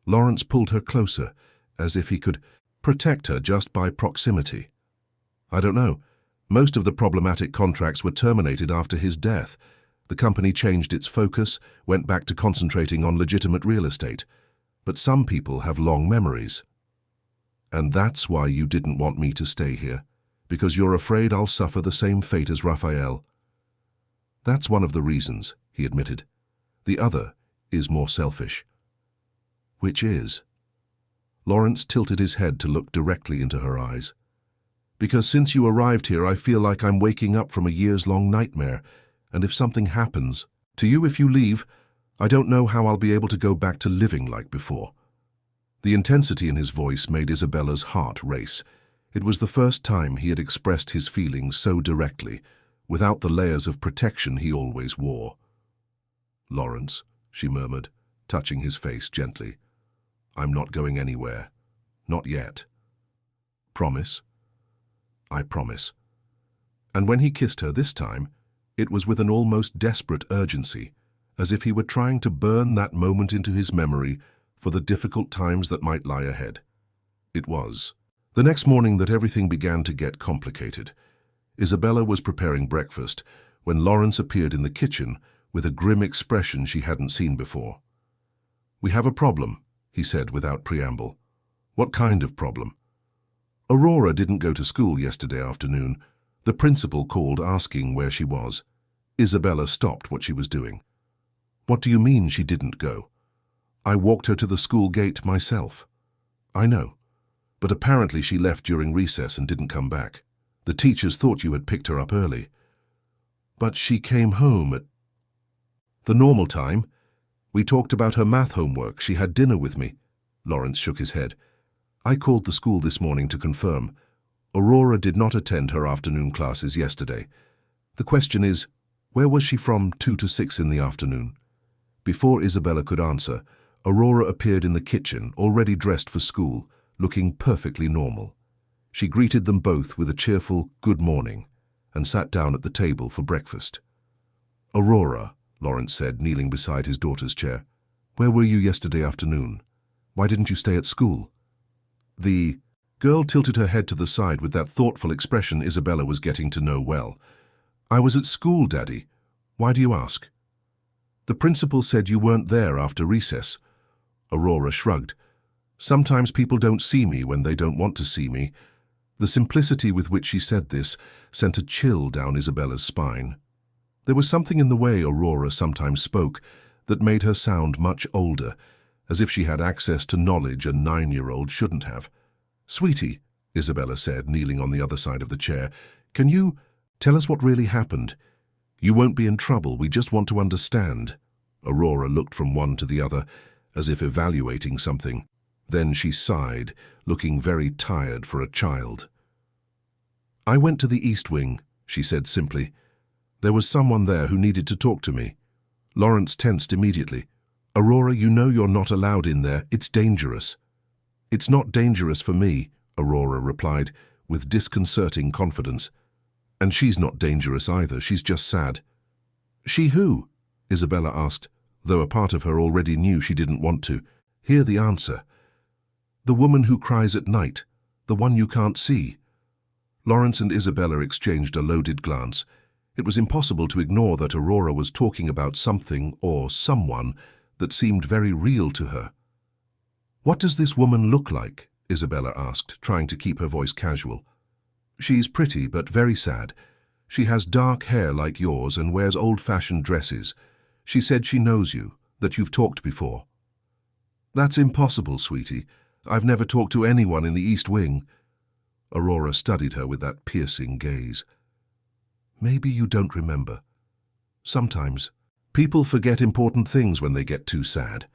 Lawrence pulled her closer, as if he could protect her just by proximity. "I don't know. Most of the problematic contracts were terminated after his death. The company changed its focus, went back to concentrating on legitimate real estate. But some people have long memories. And that's why you didn't want me to stay here, because you're afraid I'll suffer the same fate as Raphael." "That's one of the reasons," he admitted. "The other is more selfish." "Which is?" Lawrence tilted his head to look directly into her eyes. "Because since you arrived here, I feel like I'm waking up from a years-long nightmare, and if something happens to you if you leave, I don't know how I'll be able to go back to living like before." The intensity in his voice made Isabella's heart race. It was the first time he had expressed his feelings so directly, without the layers of protection he always wore. "Lawrence," she murmured, touching his face gently, "I'm not going anywhere. Not yet." "Promise?" "I promise." And when he kissed her this time, it was with an almost desperate urgency, as if he were trying to burn that moment into his memory for the difficult times that might lie ahead. It was the next morning that everything began to get complicated. Isabella was preparing breakfast when Lawrence appeared in the kitchen with a grim expression she hadn't seen before. "We have a problem," he said without preamble. "What kind of problem?" "Aurora didn't go to school yesterday afternoon. The principal called asking where she was." Isabella stopped what she was doing. "What do you mean she didn't go?" "I walked her to the school gate myself." "I know. But apparently she left during recess and didn't come back. The teachers thought you had picked her up early." "But she came home at the normal time. We talked about her math homework. She had dinner with me." Lawrence shook his head. "I called the school this morning to confirm. Aurora did not attend her afternoon classes yesterday. The question is, where was she from 2 to 6 in the afternoon?" Before Isabella could answer, Aurora appeared in the kitchen, already dressed for school, looking perfectly normal. She greeted them both with a cheerful "good morning" and sat down at the table for breakfast. "Aurora," Lawrence said, kneeling beside his daughter's chair, "where were you yesterday afternoon? Why didn't you stay at school?" The girl tilted her head to the side with that thoughtful expression Isabella was getting to know well. "I was at school, Daddy. Why do you ask?" "The principal said you weren't there after recess." Aurora shrugged. "Sometimes people don't see me when they don't want to see me." The simplicity with which she said this sent a chill down Isabella's spine. There was something in the way Aurora sometimes spoke that made her sound much older, as if she had access to knowledge a 9-year-old shouldn't have. "Sweetie," Isabella said, kneeling on the other side of the chair, "can you tell us what really happened? You won't be in trouble, we just want to understand." Aurora looked from one to the other, as if evaluating something. Then she sighed, looking very tired for a child. "I went to the East Wing," she said simply. "There was someone there who needed to talk to me." Lawrence tensed immediately. "Aurora, you know you're not allowed in there. It's dangerous." "It's not dangerous for me," Aurora replied, with disconcerting confidence. "And she's not dangerous either, she's just sad." "She who?" Isabella asked, though a part of her already knew she didn't want to hear the answer. "The woman who cries at night, the one you can't see." Lawrence and Isabella exchanged a loaded glance. It was impossible to ignore that Aurora was talking about something or someone that seemed very real to her. "What does this woman look like?" Isabella asked, trying to keep her voice casual. "She's pretty but very sad. She has dark hair like yours and wears old-fashioned dresses. She said she knows you, that you've talked before." "That's impossible, sweetie. I've never talked to anyone in the East Wing." Aurora studied her with that piercing gaze. "Maybe you don't remember. Sometimes people forget important things when they get too sad."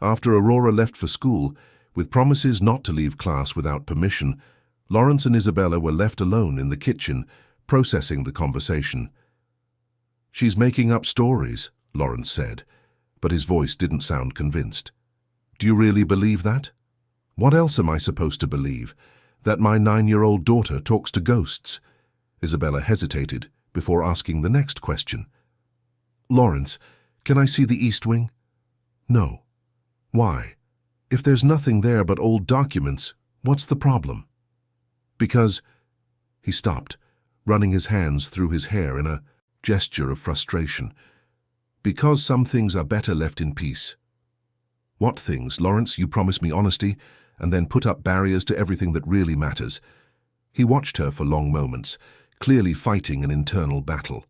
After Aurora left for school, with promises not to leave class without permission, Lawrence and Isabella were left alone in the kitchen, processing the conversation. "She's making up stories," Lawrence said, but his voice didn't sound convinced. "Do you really believe that?" "What else am I supposed to believe? That my 9-year-old daughter talks to ghosts?" Isabella hesitated before asking the next question. "Lawrence, can I see the East Wing?" "No." "Why? If there's nothing there but old documents, what's the problem?" "Because—" He stopped, running his hands through his hair in a gesture of frustration. "Because some things are better left in peace." "What things, Lawrence? You promised me honesty, and then put up barriers to everything that really matters." He watched her for long moments, clearly fighting an internal battle.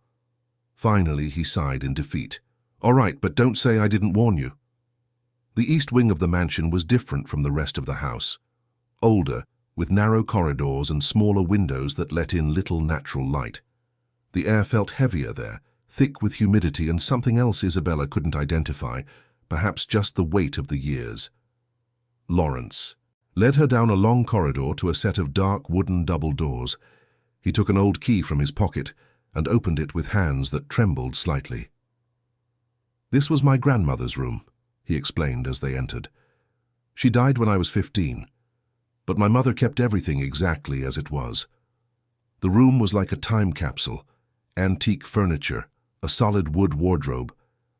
Finally, he sighed in defeat. "All right, but don't say I didn't warn you." The east wing of the mansion was different from the rest of the house. Older, with narrow corridors and smaller windows that let in little natural light. The air felt heavier there, thick with humidity and something else Isabella couldn't identify, perhaps just the weight of the years. Lawrence led her down a long corridor to a set of dark wooden double doors. He took an old key from his pocket and opened it with hands that trembled slightly. "This was my grandmother's room," he explained as they entered. "She died when I was 15, but my mother kept everything exactly as it was. The room was like a time capsule, antique furniture, a solid wood wardrobe,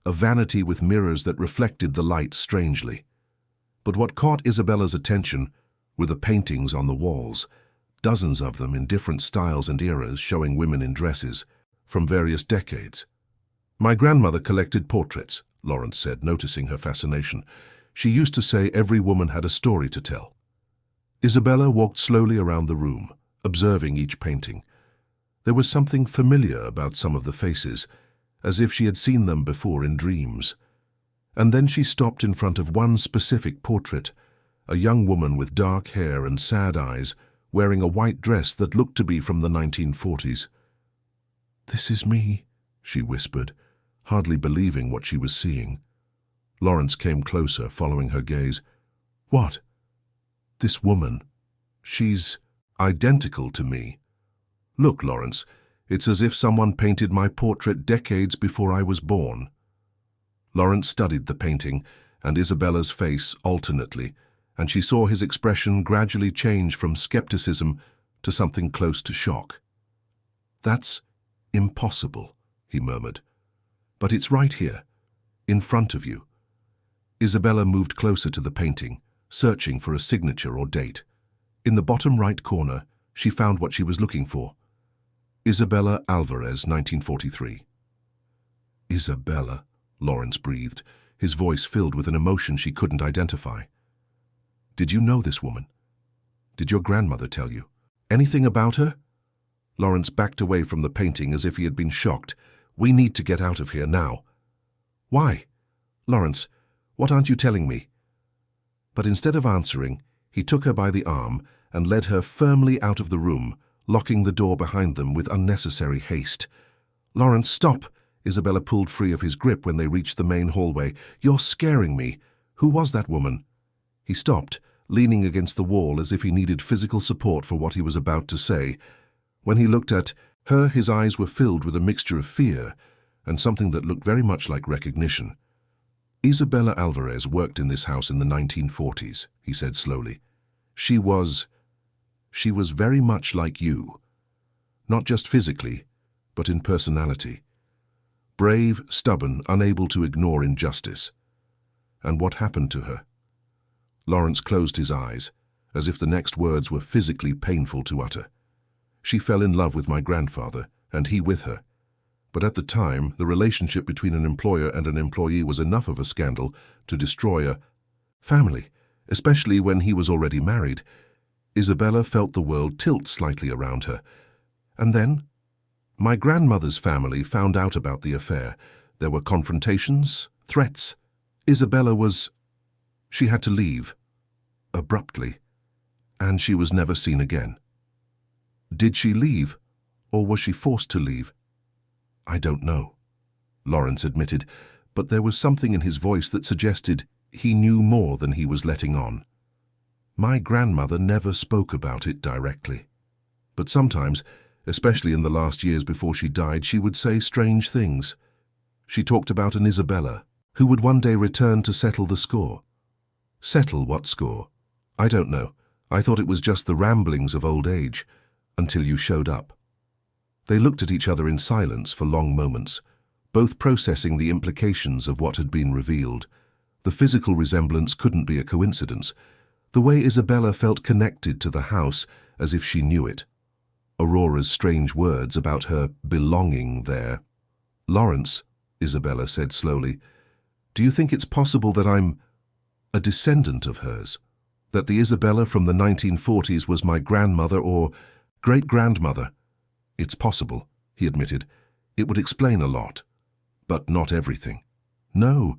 a vanity with mirrors that reflected the light strangely. But what caught Isabella's attention were the paintings on the walls, dozens of them in different styles and eras showing women in dresses from various decades. "My grandmother collected portraits," Lawrence said, noticing her fascination. "She used to say every woman had a story to tell." Isabella walked slowly around the room, observing each painting. There was something familiar about some of the faces, as if she had seen them before in dreams. And then she stopped in front of one specific portrait, a young woman with dark hair and sad eyes, wearing a white dress that looked to be from the 1940s. "This is me," she whispered, hardly believing what she was seeing. Lawrence came closer, following her gaze. "What?" "This woman. She's identical to me. Look, Lawrence, it's as if someone painted my portrait decades before I was born." Lawrence studied the painting and Isabella's face alternately, and she saw his expression gradually change from skepticism to something close to shock. "That's impossible," he murmured. "But it's right here, in front of you." Isabella moved closer to the painting, searching for a signature or date. In the bottom right corner, she found what she was looking for. Isabella Alvarez, 1943. "Isabella," Lawrence breathed, his voice filled with an emotion she couldn't identify. "Did you know this woman? Did your grandmother tell you? Anything about her?" Lawrence backed away from the painting as if he had been shocked. "We need to get out of here now." "Why?" "Lawrence, what aren't you telling me?" But instead of answering, he took her by the arm and led her firmly out of the room, locking the door behind them with unnecessary haste. "Lawrence, stop!" Isabella pulled free of his grip when they reached the main hallway. "You're scaring me. Who was that woman?" He stopped, leaning against the wall as if he needed physical support for what he was about to say. When he looked at her, his eyes were filled with a mixture of fear and something that looked very much like recognition. "Isabella Alvarez worked in this house in the 1940s, he said slowly. She was very much like you. Not just physically, but in personality. Brave, stubborn, unable to ignore injustice. And what happened to her?" Lawrence closed his eyes, as if the next words were physically painful to utter. "She fell in love with my grandfather, and he with her. But at the time, the relationship between an employer and an employee was enough of a scandal to destroy a family, especially when he was already married." Isabella felt the world tilt slightly around her. "And then? My grandmother's family found out about the affair. There were confrontations, threats. Isabella was... She had to leave." abruptly, and she was never seen again. Did she leave, or was she forced to leave? I don't know, Lawrence admitted, but there was something in his voice that suggested he knew more than he was letting on. My grandmother never spoke about it directly, but sometimes, especially in the last years before she died, she would say strange things. She talked about an Isabella, who would one day return to settle the score. Settle what score? I don't know. I thought it was just the ramblings of old age, until you showed up. They looked at each other in silence for long moments, both processing the implications of what had been revealed. The physical resemblance couldn't be a coincidence. The way Isabella felt connected to the house as if she knew it. Aurora's strange words about her belonging there. Lawrence, Isabella said slowly, do you think it's possible that I'm a descendant of hers? That the Isabella from the 1940s was my grandmother or great-grandmother? It's possible, he admitted. It would explain a lot, but not everything. No,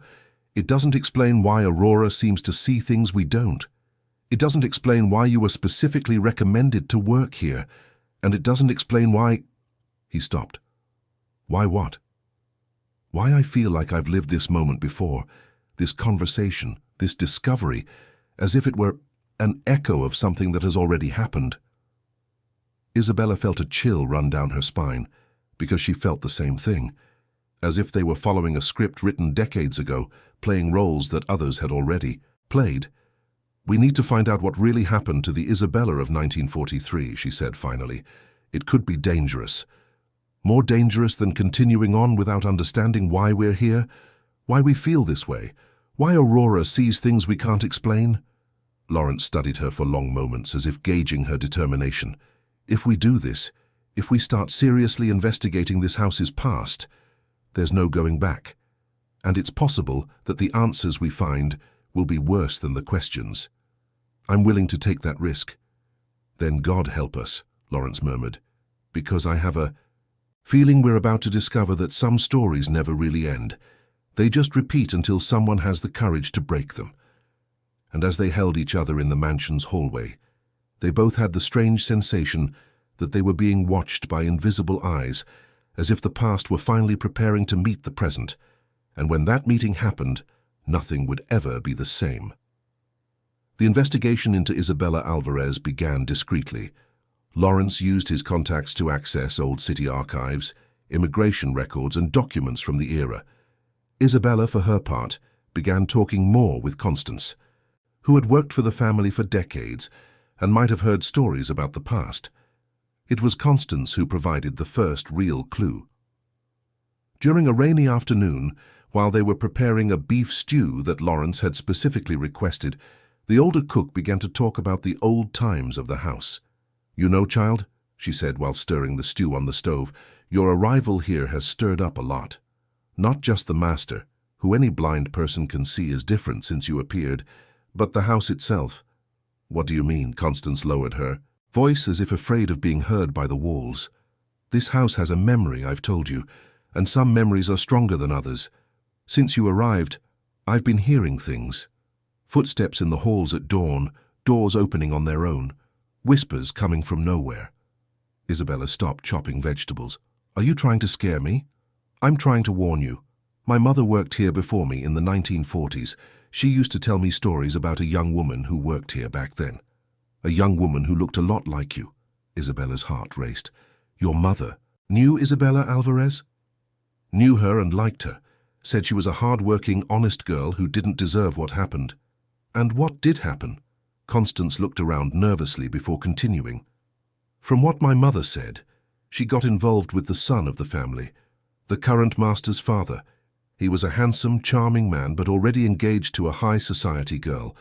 it doesn't explain why Aurora seems to see things we don't. It doesn't explain why you were specifically recommended to work here, and it doesn't explain why... He stopped. Why what? Why I feel like I've lived this moment before, this conversation, this discovery, as if it were an echo of something that has already happened. Isabella felt a chill run down her spine, because she felt the same thing, as if they were following a script written decades ago, playing roles that others had already played. We need to find out what really happened to the Isabella of 1943, she said finally. It could be dangerous. More dangerous than continuing on without understanding why we're here, why we feel this way, why Aurora sees things we can't explain. Lawrence studied her for long moments, as if gauging her determination. If we do this, if we start seriously investigating this house's past, there's no going back. And it's possible that the answers we find will be worse than the questions. I'm willing to take that risk. Then God help us, Lawrence murmured, because I have a feeling we're about to discover that some stories never really end. They just repeat until someone has the courage to break them. And as they held each other in the mansion's hallway, they both had the strange sensation that they were being watched by invisible eyes, as if the past were finally preparing to meet the present, and when that meeting happened, nothing would ever be the same. The investigation into Isabella Alvarez began discreetly. Lawrence used his contacts to access old city archives, immigration records, and documents from the era. Isabella, for her part, began talking more with Constance, who had worked for the family for decades and might have heard stories about the past. It was Constance who provided the first real clue. During a rainy afternoon, while they were preparing a beef stew that Lawrence had specifically requested, the older cook began to talk about the old times of the house. "You know, child," she said while stirring the stew on the stove, "your arrival here has stirred up a lot. Not just the master, who any blind person can see is different since you appeared, but the house itself." "What do you mean?" Constance lowered her voice as if afraid of being heard by the walls. "This house has a memory, I've told you, and some memories are stronger than others. Since you arrived, I've been hearing things. Footsteps in the halls at dawn, doors opening on their own, whispers coming from nowhere." Isabella stopped chopping vegetables. "Are you trying to scare me?" "I'm trying to warn you. My mother worked here before me in the 1940s. She used to tell me stories about a young woman who worked here back then. A young woman who looked a lot like you." Isabella's heart raced. "Your mother knew Isabella Alvarez?" "Knew her and liked her. Said she was a hard-working, honest girl who didn't deserve what happened." "And what did happen?" Constance looked around nervously before continuing. "From what my mother said, she got involved with the son of the family, the current master's father. He was a handsome, charming man, but already engaged to a high-society girl.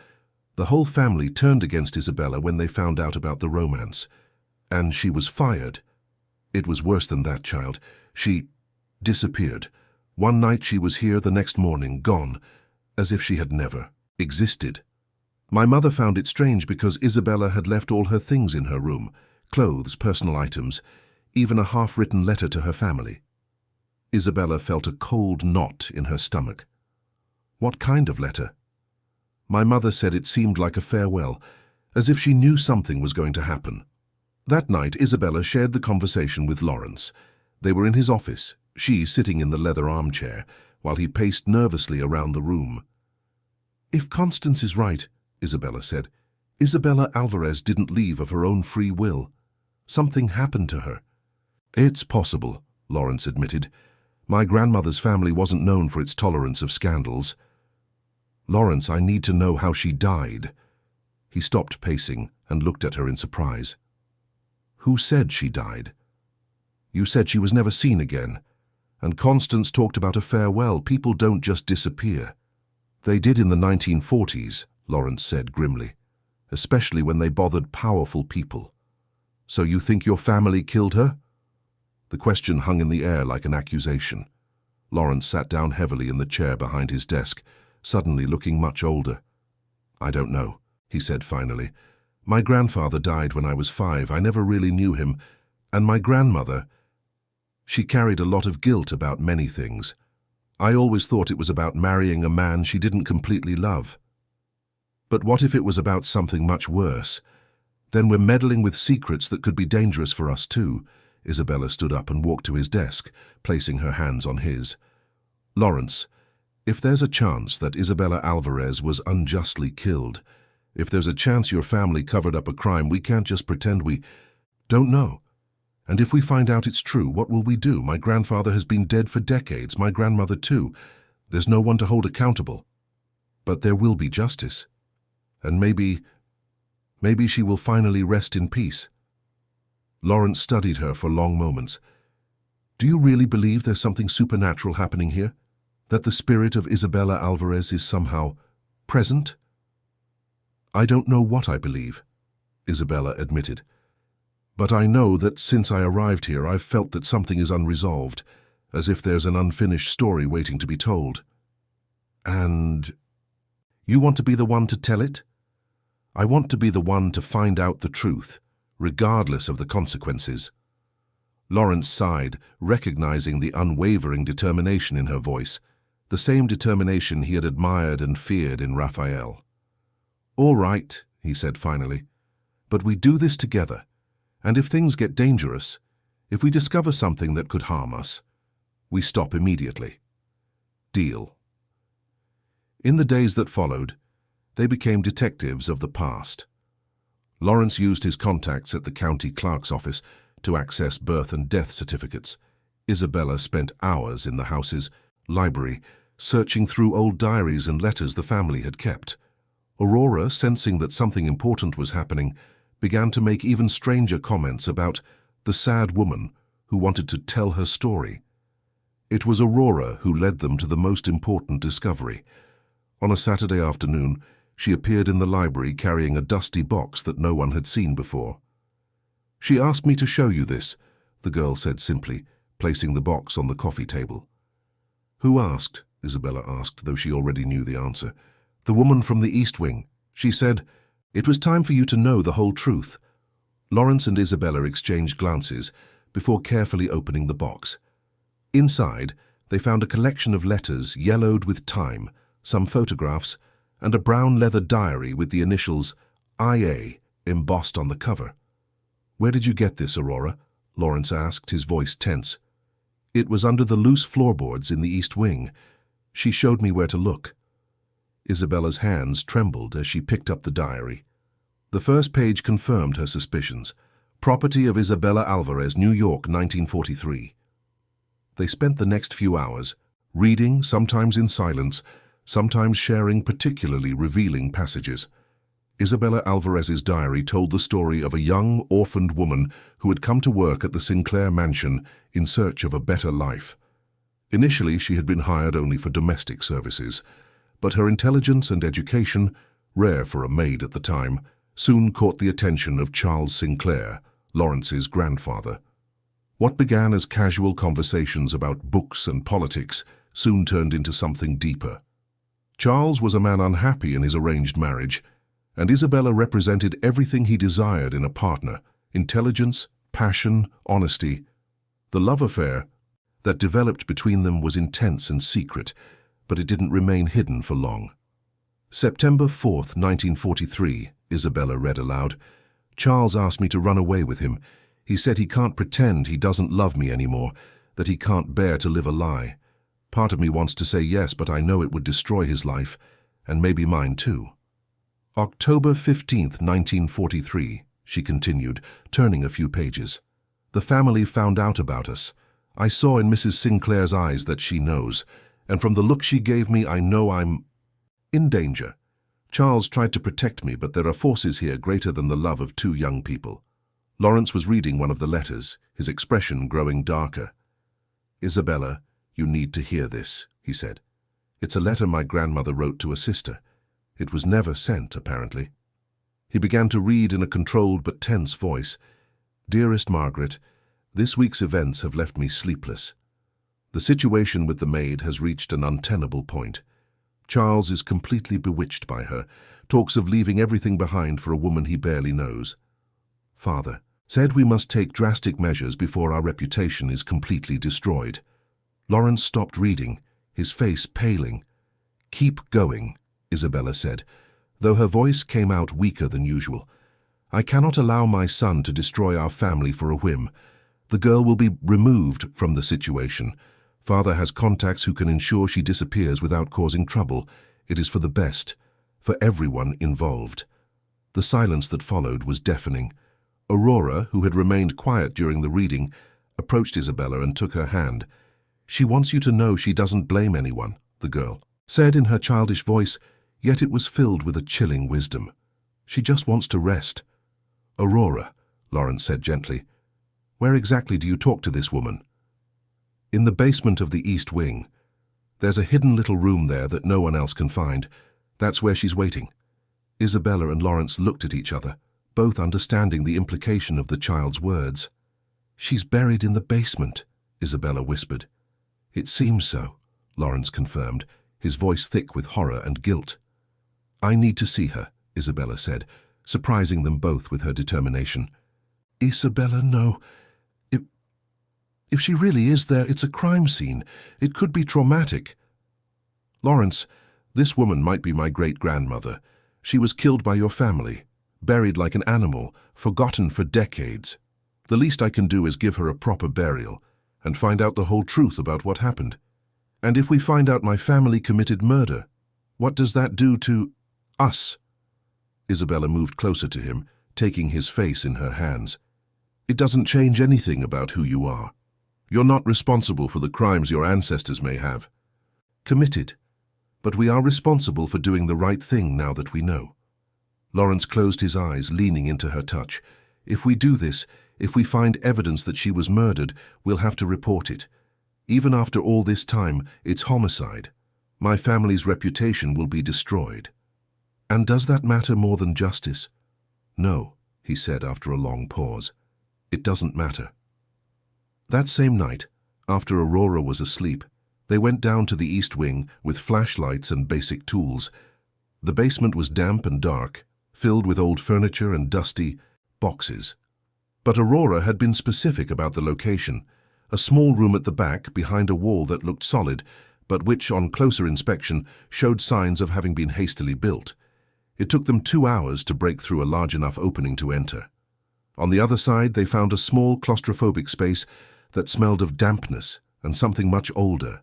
The whole family turned against Isabella when they found out about the romance. And she was fired. It was worse than that, child. She disappeared. One night she was here, the next morning gone, as if she had never existed. My mother found it strange because Isabella had left all her things in her room, clothes, personal items, even a half-written letter to her family." Isabella felt a cold knot in her stomach. "What kind of letter?" My mother said it seemed like a farewell, as if she knew something was going to happen. That night, Isabella shared the conversation with Lawrence. They were in his office, she sitting in the leather armchair, while he paced nervously around the room. "If Constance is right," Isabella said, "Isabella Alvarez didn't leave of her own free will. Something happened to her." "It's possible," Lawrence admitted. "My grandmother's family wasn't known for its tolerance of scandals." "Lawrence, I need to know how she died." He stopped pacing and looked at her in surprise. "Who said she died? You said she was never seen again. And Constance talked about a farewell. People don't just disappear." "They did in the 1940s, Lawrence said grimly, "especially when they bothered powerful people." "So you think your family killed her?" The question hung in the air like an accusation. Lawrence sat down heavily in the chair behind his desk, suddenly looking much older. "I don't know," he said finally. "My grandfather died when I was 5. I never really knew him. And my grandmother, she carried a lot of guilt about many things. I always thought it was about marrying a man she didn't completely love. But what if it was about something much worse? Then we're meddling with secrets that could be dangerous for us too." Isabella stood up and walked to his desk, placing her hands on his. "Lawrence, if there's a chance that Isabella Alvarez was unjustly killed, if there's a chance your family covered up a crime, we can't just pretend we don't know. And if we find out it's true, what will we do? My grandfather has been dead for decades, my grandmother too. There's no one to hold accountable. But there will be justice. And maybe she will finally rest in peace." Lawrence studied her for long moments. "Do you really believe there's something supernatural happening here? That the spirit of Isabella Alvarez is somehow present?" "I don't know what I believe," Isabella admitted. "But I know that since I arrived here, I've felt that something is unresolved, as if there's an unfinished story waiting to be told." "And you want to be the one to tell it?" "I want to be the one to find out the truth, regardless of the consequences." Lawrence sighed, recognizing the unwavering determination in her voice, the same determination he had admired and feared in Raphael. "All right," he said finally, "but we do this together. And if things get dangerous, if we discover something that could harm us, we stop immediately. Deal." In the days that followed, they became detectives of the past. Lawrence used his contacts at the county clerk's office to access birth and death certificates. Isabella spent hours in the house's library, searching through old diaries and letters the family had kept. Aurora, sensing that something important was happening, began to make even stranger comments about the sad woman who wanted to tell her story. It was Aurora who led them to the most important discovery. On a Saturday afternoon, she appeared in the library carrying a dusty box that no one had seen before. "She asked me to show you this," the girl said simply, placing the box on the coffee table. "Who asked?" Isabella asked, though she already knew the answer. "The woman from the East Wing. She said, 'It was time for you to know the whole truth.'" Lawrence and Isabella exchanged glances before carefully opening the box. Inside, they found a collection of letters yellowed with time, some photographs, and a brown leather diary with the initials IA embossed on the cover. "Where did you get this, Aurora?" Lawrence asked, his voice tense. "It was under the loose floorboards in the East Wing. She showed me where to look." Isabella's hands trembled as she picked up the diary. The first page confirmed her suspicions. "Property of Isabella Alvarez, New York, 1943. They spent the next few hours, reading, sometimes in silence, sometimes sharing particularly revealing passages. Isabella Alvarez's diary told the story of a young, orphaned woman who had come to work at the Sinclair mansion in search of a better life. Initially, she had been hired only for domestic services, but her intelligence and education, rare for a maid at the time, soon caught the attention of Charles Sinclair, Lawrence's grandfather. What began as casual conversations about books and politics soon turned into something deeper. Charles was a man unhappy in his arranged marriage, and Isabella represented everything he desired in a partner: intelligence, passion, honesty. The love affair that developed between them was intense and secret, but it didn't remain hidden for long. September 4th, 1943, Isabella read aloud. Charles asked me to run away with him. He said he can't pretend he doesn't love me anymore, that he can't bear to live a lie. Part of me wants to say yes, but I know it would destroy his life, and maybe mine too. October 15th, 1943, she continued, turning a few pages. The family found out about us. I saw in Mrs. Sinclair's eyes that she knows, and from the look she gave me I know I'm in danger. Charles tried to protect me, but there are forces here greater than the love of two young people. Lawrence was reading one of the letters, his expression growing darker. Isabella, you need to hear this, he said. It's a letter my grandmother wrote to a sister. It was never sent, apparently. He began to read in a controlled but tense voice. Dearest Margaret, this week's events have left me sleepless. The situation with the maid has reached an untenable point. Charles is completely bewitched by her, talks of leaving everything behind for a woman he barely knows. Father said we must take drastic measures before our reputation is completely destroyed. Lawrence stopped reading, his face paling. Keep going, Isabella said, though her voice came out weaker than usual. I cannot allow my son to destroy our family for a whim. The girl will be removed from the situation. Father has contacts who can ensure she disappears without causing trouble. It is for the best, for everyone involved. The silence that followed was deafening. Aurora, who had remained quiet during the reading, approached Isabella and took her hand. She wants you to know she doesn't blame anyone, the girl said in her childish voice, yet it was filled with a chilling wisdom. She just wants to rest. Aurora, Lawrence said gently, where exactly do you talk to this woman? In the basement of the East Wing. There's a hidden little room there that no one else can find. That's where she's waiting. Isabella and Lawrence looked at each other, both understanding the implication of the child's words. She's buried in the basement, Isabella whispered. It seems so, Lawrence confirmed, his voice thick with horror and guilt. I need to see her, Isabella said, surprising them both with her determination. Isabella, no. If she really is there, it's a crime scene. It could be traumatic. Lawrence, this woman might be my great-grandmother. She was killed by your family, buried like an animal, forgotten for decades. The least I can do is give her a proper burial and find out the whole truth about what happened. And if we find out my family committed murder, what does that do to us? Isabella moved closer to him, taking his face in her hands. It doesn't change anything about who you are. You're not responsible for the crimes your ancestors may have committed, but we are responsible for doing the right thing now that we know. Lawrence closed his eyes, leaning into her touch. If we do this, if we find evidence that she was murdered, we'll have to report it. Even after all this time, it's homicide. My family's reputation will be destroyed. And does that matter more than justice? No, he said after a long pause. It doesn't matter. That same night, after Aurora was asleep, they went down to the East Wing with flashlights and basic tools. The basement was damp and dark, filled with old furniture and dusty boxes. But Aurora had been specific about the location, a small room at the back behind a wall that looked solid, but which, on closer inspection, showed signs of having been hastily built. It took them 2 hours to break through a large enough opening to enter. On the other side, they found a small claustrophobic space that smelled of dampness and something much older.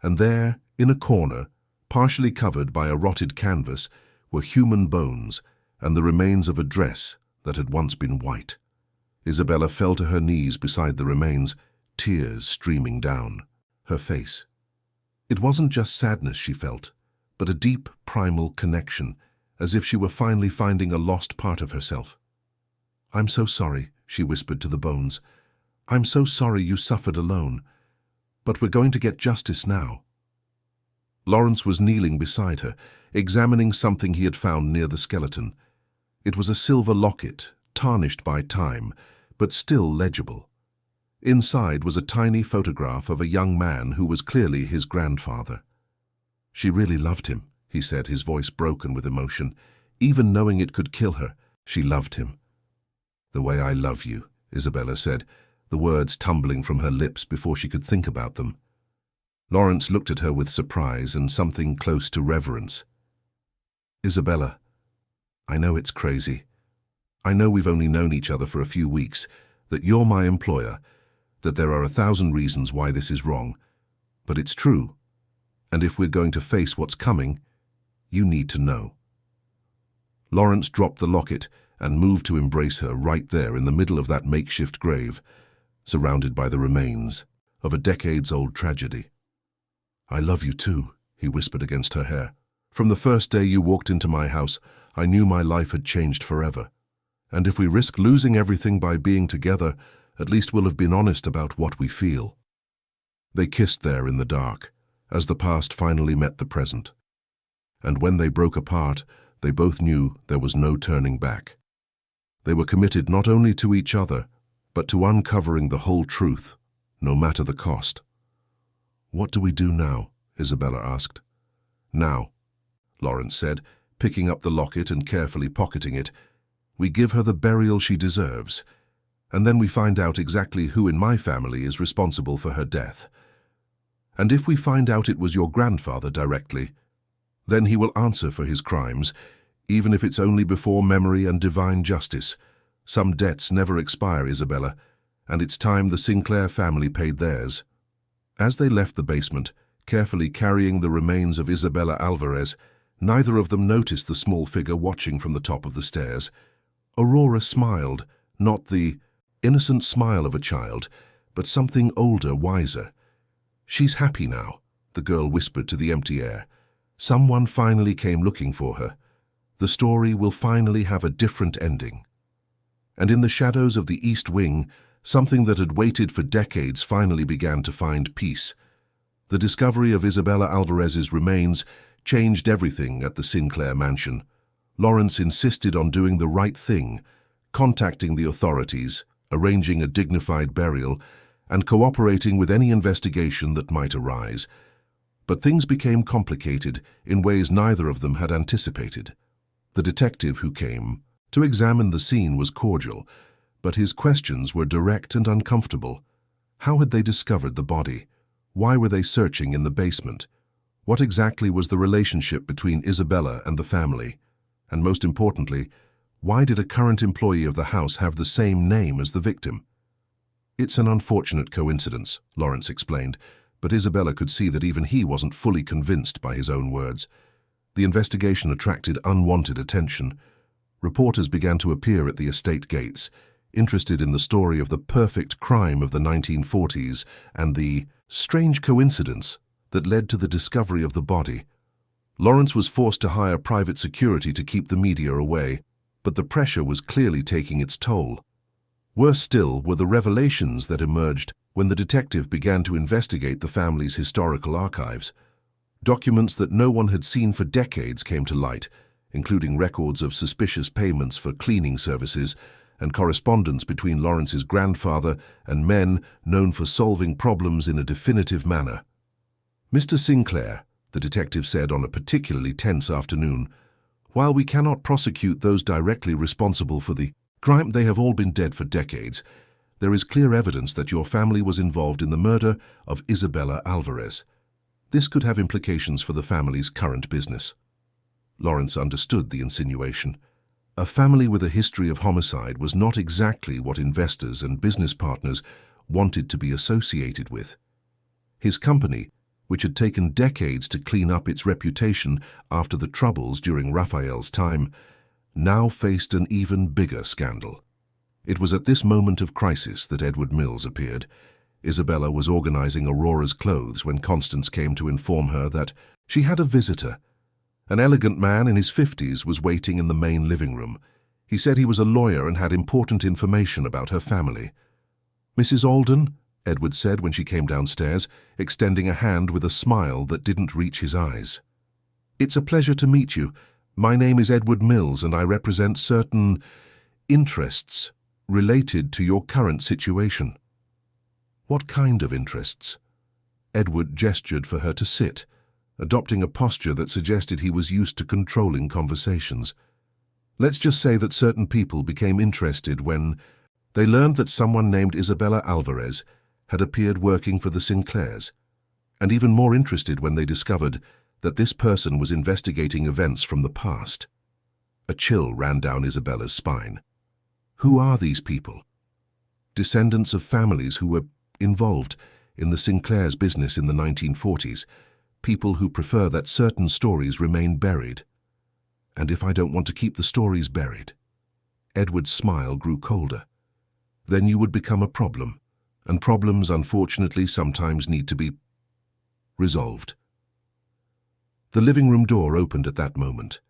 And there, in a corner, partially covered by a rotted canvas, were human bones and the remains of a dress that had once been white. Isabella fell to her knees beside the remains, tears streaming down her face. It wasn't just sadness she felt, but a deep, primal connection, as if she were finally finding a lost part of herself. I'm so sorry, she whispered to the bones. I'm so sorry you suffered alone, but we're going to get justice now. Lawrence was kneeling beside her, examining something he had found near the skeleton. It was a silver locket, tarnished by time, but still legible. Inside was a tiny photograph of a young man who was clearly his grandfather. She really loved him, he said, his voice broken with emotion. Even knowing it could kill her, she loved him. The way I love you, Isabella said, the words tumbling from her lips before she could think about them. Lawrence looked at her with surprise and something close to reverence. Isabella, I know it's crazy. I know we've only known each other for a few weeks, that you're my employer, that there are 1,000 reasons why this is wrong. But it's true. And if we're going to face what's coming, you need to know. Lawrence dropped the locket and moved to embrace her right there in the middle of that makeshift grave, surrounded by the remains of a decades-old tragedy. I love you too, he whispered against her hair. From the first day you walked into my house, I knew my life had changed forever. And if we risk losing everything by being together, at least we'll have been honest about what we feel. They kissed there in the dark, as the past finally met the present. And when they broke apart, they both knew there was no turning back. They were committed not only to each other, but to uncovering the whole truth, no matter the cost. What do we do now? Isabella asked. Now, Lawrence said, picking up the locket and carefully pocketing it. We give her the burial she deserves, and then we find out exactly who in my family is responsible for her death. And if we find out it was your grandfather directly, then he will answer for his crimes, even if it's only before memory and divine justice. Some debts never expire, Isabella, and it's time the Sinclair family paid theirs. As they left the basement, carefully carrying the remains of Isabella Alvarez, neither of them noticed the small figure watching from the top of the stairs. Aurora smiled, not the innocent smile of a child, but something older, wiser. She's happy now, the girl whispered to the empty air. Someone finally came looking for her. The story will finally have a different ending. And in the shadows of the East Wing, something that had waited for decades finally began to find peace. The discovery of Isabella Alvarez's remains changed everything at the Sinclair mansion. Lawrence insisted on doing the right thing, contacting the authorities, arranging a dignified burial, and cooperating with any investigation that might arise. But things became complicated in ways neither of them had anticipated. The detective who came to examine the scene was cordial, but his questions were direct and uncomfortable. How had they discovered the body? Why were they searching in the basement? What exactly was the relationship between Isabella and the family? And most importantly, why did a current employee of the house have the same name as the victim? It's an unfortunate coincidence, Lawrence explained, but Isabella could see that even he wasn't fully convinced by his own words. The investigation attracted unwanted attention. Reporters began to appear at the estate gates, interested in the story of the perfect crime of the 1940s and the strange coincidence that led to the discovery of the body. Lawrence was forced to hire private security to keep the media away, but the pressure was clearly taking its toll. Worse still were the revelations that emerged when the detective began to investigate the family's historical archives. Documents that no one had seen for decades came to light, including records of suspicious payments for cleaning services and correspondence between Lawrence's grandfather and men known for solving problems in a definitive manner. Mr. Sinclair, the detective said on a particularly tense afternoon, while we cannot prosecute those directly responsible for the crime, they have all been dead for decades. There is clear evidence that your family was involved in the murder of Isabella Alvarez. This could have implications for the family's current business. Lawrence understood the insinuation. A family with a history of homicide was not exactly what investors and business partners wanted to be associated with. His company, which had taken decades to clean up its reputation after the troubles during Raphael's time, now faced an even bigger scandal. It was at this moment of crisis that Edward Mills appeared. Isabella was organizing Aurora's clothes when Constance came to inform her that she had a visitor. An elegant man in his 50s was waiting in the main living room. He said he was a lawyer and had important information about her family. Mrs. Alden, Edward said when she came downstairs, extending a hand with a smile that didn't reach his eyes. It's a pleasure to meet you. My name is Edward Mills and I represent certain interests related to your current situation. What kind of interests? Edward gestured for her to sit, adopting a posture that suggested he was used to controlling conversations. Let's just say that certain people became interested when they learned that someone named Isabella Alvarez had appeared working for the Sinclairs, and even more interested when they discovered that this person was investigating events from the past. A chill ran down Isabella's spine. Who are these people? Descendants of families who were involved in the Sinclair's business in the 1940s, people who prefer that certain stories remain buried. And if I don't want to keep the stories buried? Edward's smile grew colder. Then you would become a problem, and problems, unfortunately, sometimes need to be resolved. The living room door opened at that moment,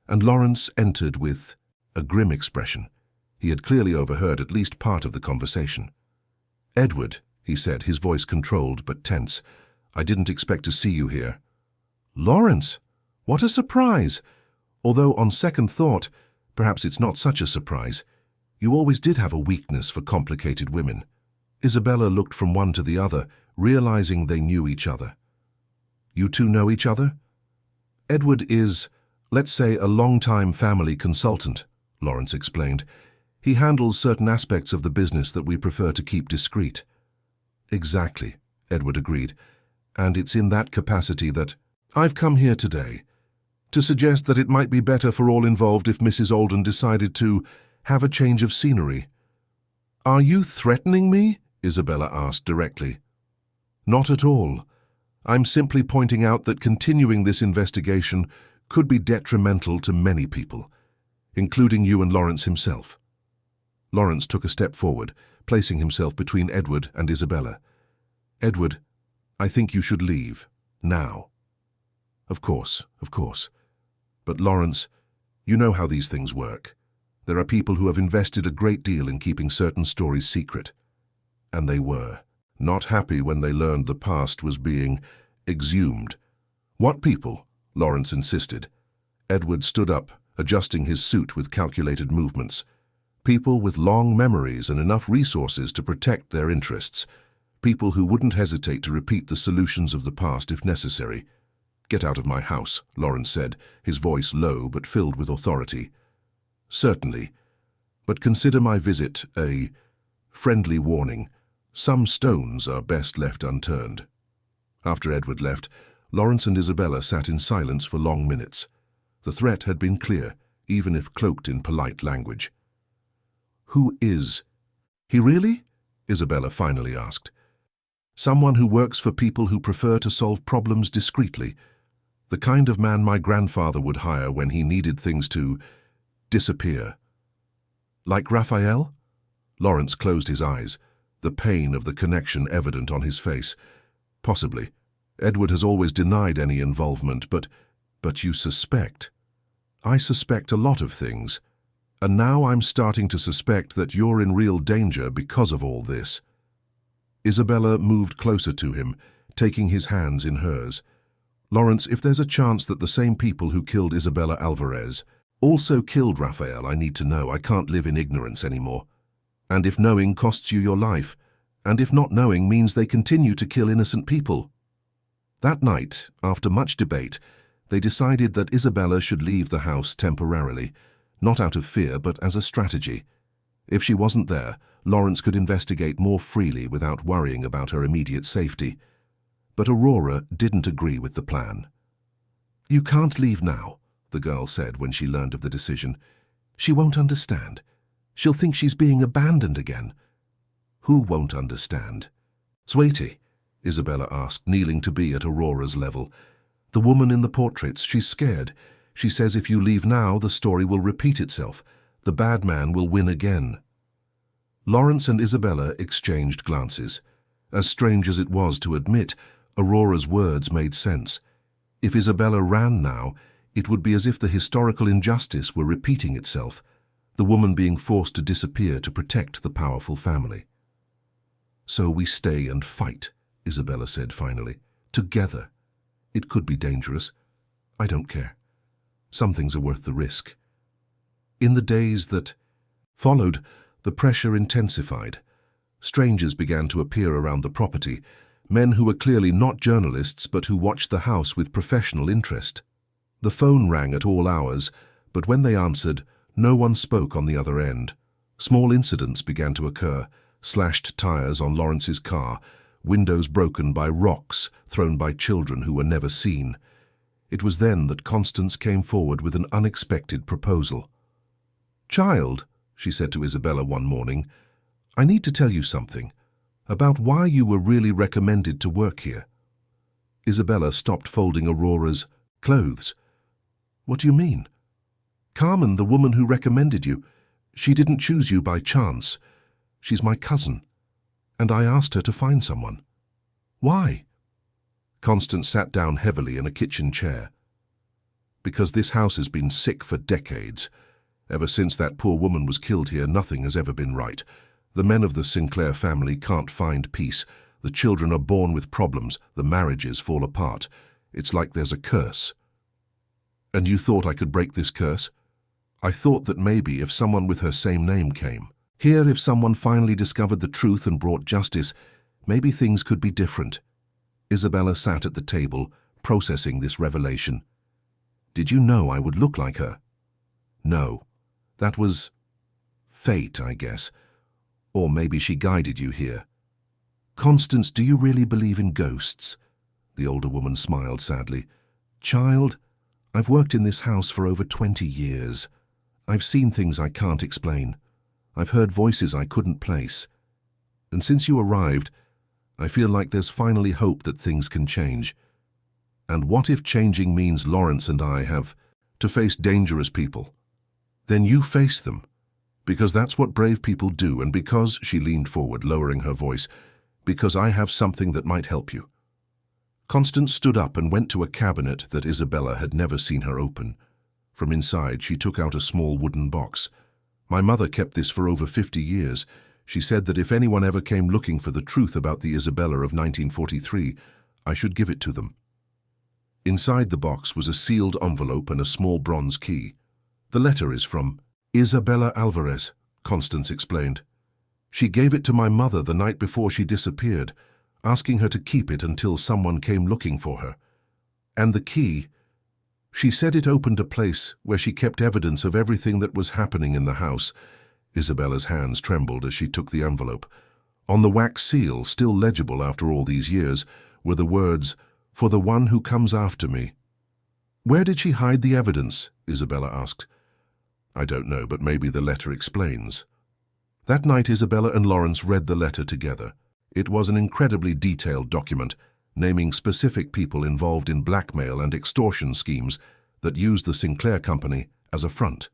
and Lawrence entered with a grim expression. He had clearly overheard at least part of the conversation. "Edward," he said, his voice controlled but tense, "I didn't expect to see you here." "Lawrence, what a surprise! Although on second thought, perhaps it's not such a surprise. You always did have a weakness for complicated women." Isabella looked from one to the other, realizing they knew each other. "You two know each other?" "Edward is, let's say, a long-time family consultant," Lawrence explained. "He handles certain aspects of the business that we prefer to keep discreet." "Exactly," Edward agreed. "And it's in that capacity that I've come here today, to suggest that it might be better for all involved if Mrs. Alden decided to have a change of scenery." "Are you threatening me?" Isabella asked directly. "Not at all. I'm simply pointing out that continuing this investigation could be detrimental to many people, including you and Lawrence himself." Lawrence took a step forward, placing himself between Edward and Isabella. "Edward, I think you should leave, now." Of course. But Lawrence, you know how these things work. There are people who have invested a great deal in keeping certain stories secret. And they were not happy when they learned the past was being exhumed. "What people?" Lawrence insisted. Edward stood up, adjusting his suit with calculated movements. "People with long memories and enough resources to protect their interests. People who wouldn't hesitate to repeat the solutions of the past if necessary." "Get out of my house," Lawrence said, his voice low but filled with authority. "Certainly. But consider my visit a friendly warning. Some stones are best left unturned." After Edward left, Lawrence and Isabella sat in silence for long minutes. The threat had been clear, even if cloaked in polite language. "Who is he really?" Isabella finally asked. "Someone who works for people who prefer to solve problems discreetly. The kind of man my grandfather would hire when he needed things to disappear." "Like Raphael?" Lawrence closed his eyes, the pain of the connection evident on his face. "Possibly. Edward has always denied any involvement, but you suspect." "I suspect a lot of things, and now I'm starting to suspect that you're in real danger because of all this." Isabella moved closer to him, taking his hands in hers. "Lawrence, if there's a chance that the same people who killed Isabella Alvarez also killed Raphael, I need to know. I can't live in ignorance anymore. And if knowing costs you your life, and if not knowing means they continue to kill innocent people." That night, after much debate, they decided that Isabella should leave the house temporarily, not out of fear but as a strategy. If she wasn't there, Lawrence could investigate more freely without worrying about her immediate safety. But Aurora didn't agree with the plan. "You can't leave now," the girl said when she learned of the decision. "She won't understand. She'll think she's being abandoned again." "Who won't understand?" "Sweetie," Isabella asked, kneeling to be at Aurora's level. "The woman in the portraits, she's scared. She says if you leave now, the story will repeat itself. The bad man will win again." Lawrence and Isabella exchanged glances. As strange as it was to admit, Aurora's words made sense. If Isabella ran now, it would be as if the historical injustice were repeating itself, the woman being forced to disappear to protect the powerful family. "So we stay and fight," Isabella said finally. "Together. It could be dangerous. I don't care. Some things are worth the risk." In the days that followed, the pressure intensified. Strangers began to appear around the property, men who were clearly not journalists but who watched the house with professional interest. The phone rang at all hours, but when they answered, no one spoke on the other end. Small incidents began to occur: slashed tires on Lawrence's car, windows broken by rocks thrown by children who were never seen. It was then that Constance came forward with an unexpected proposal. "Child," she said to Isabella one morning, "I need to tell you something about why you were really recommended to work here." Isabella stopped folding Aurora's clothes. "What do you mean?" "Carmen, the woman who recommended you, she didn't choose you by chance. She's my cousin, and I asked her to find someone." "Why?" Constance sat down heavily in a kitchen chair. "Because this house has been sick for decades. Ever since that poor woman was killed here, nothing has ever been right. The men of the Sinclair family can't find peace. The children are born with problems. The marriages fall apart. It's like there's a curse." "And you thought I could break this curse?" "I thought that maybe if someone with her same name came here, if someone finally discovered the truth and brought justice, maybe things could be different." Isabella sat at the table, processing this revelation. "Did you know I would look like her?" "No. That was fate, I guess. Or maybe she guided you here." "Constance, do you really believe in ghosts?" The older woman smiled sadly. "Child, I've worked in this house for over 20 years. I've seen things I can't explain. I've heard voices I couldn't place. And since you arrived, I feel like there's finally hope that things can change. And what if changing means Lawrence and I have to face dangerous people? Then you face them, because that's what brave people do, and because," she leaned forward, lowering her voice, "because I have something that might help you." Constance stood up and went to a cabinet that Isabella had never seen her open. From inside, she took out a small wooden box. "My mother kept this for over 50 years. She said that if anyone ever came looking for the truth about the Isabella of 1943, I should give it to them." Inside the box was a sealed envelope and a small bronze key. "The letter is from Isabella Alvarez," Constance explained. "She gave it to my mother the night before she disappeared, asking her to keep it until someone came looking for her. And the key, she said it opened a place where she kept evidence of everything that was happening in the house." Isabella's hands trembled as she took the envelope. On the wax seal, still legible after all these years, were the words, "For the one who comes after me." "Where did she hide the evidence?" Isabella asked. "I don't know, but maybe the letter explains." That night, Isabella and Lawrence read the letter together. It was an incredibly detailed document, naming specific people involved in blackmail and extortion schemes that used the Sinclair Company as a front.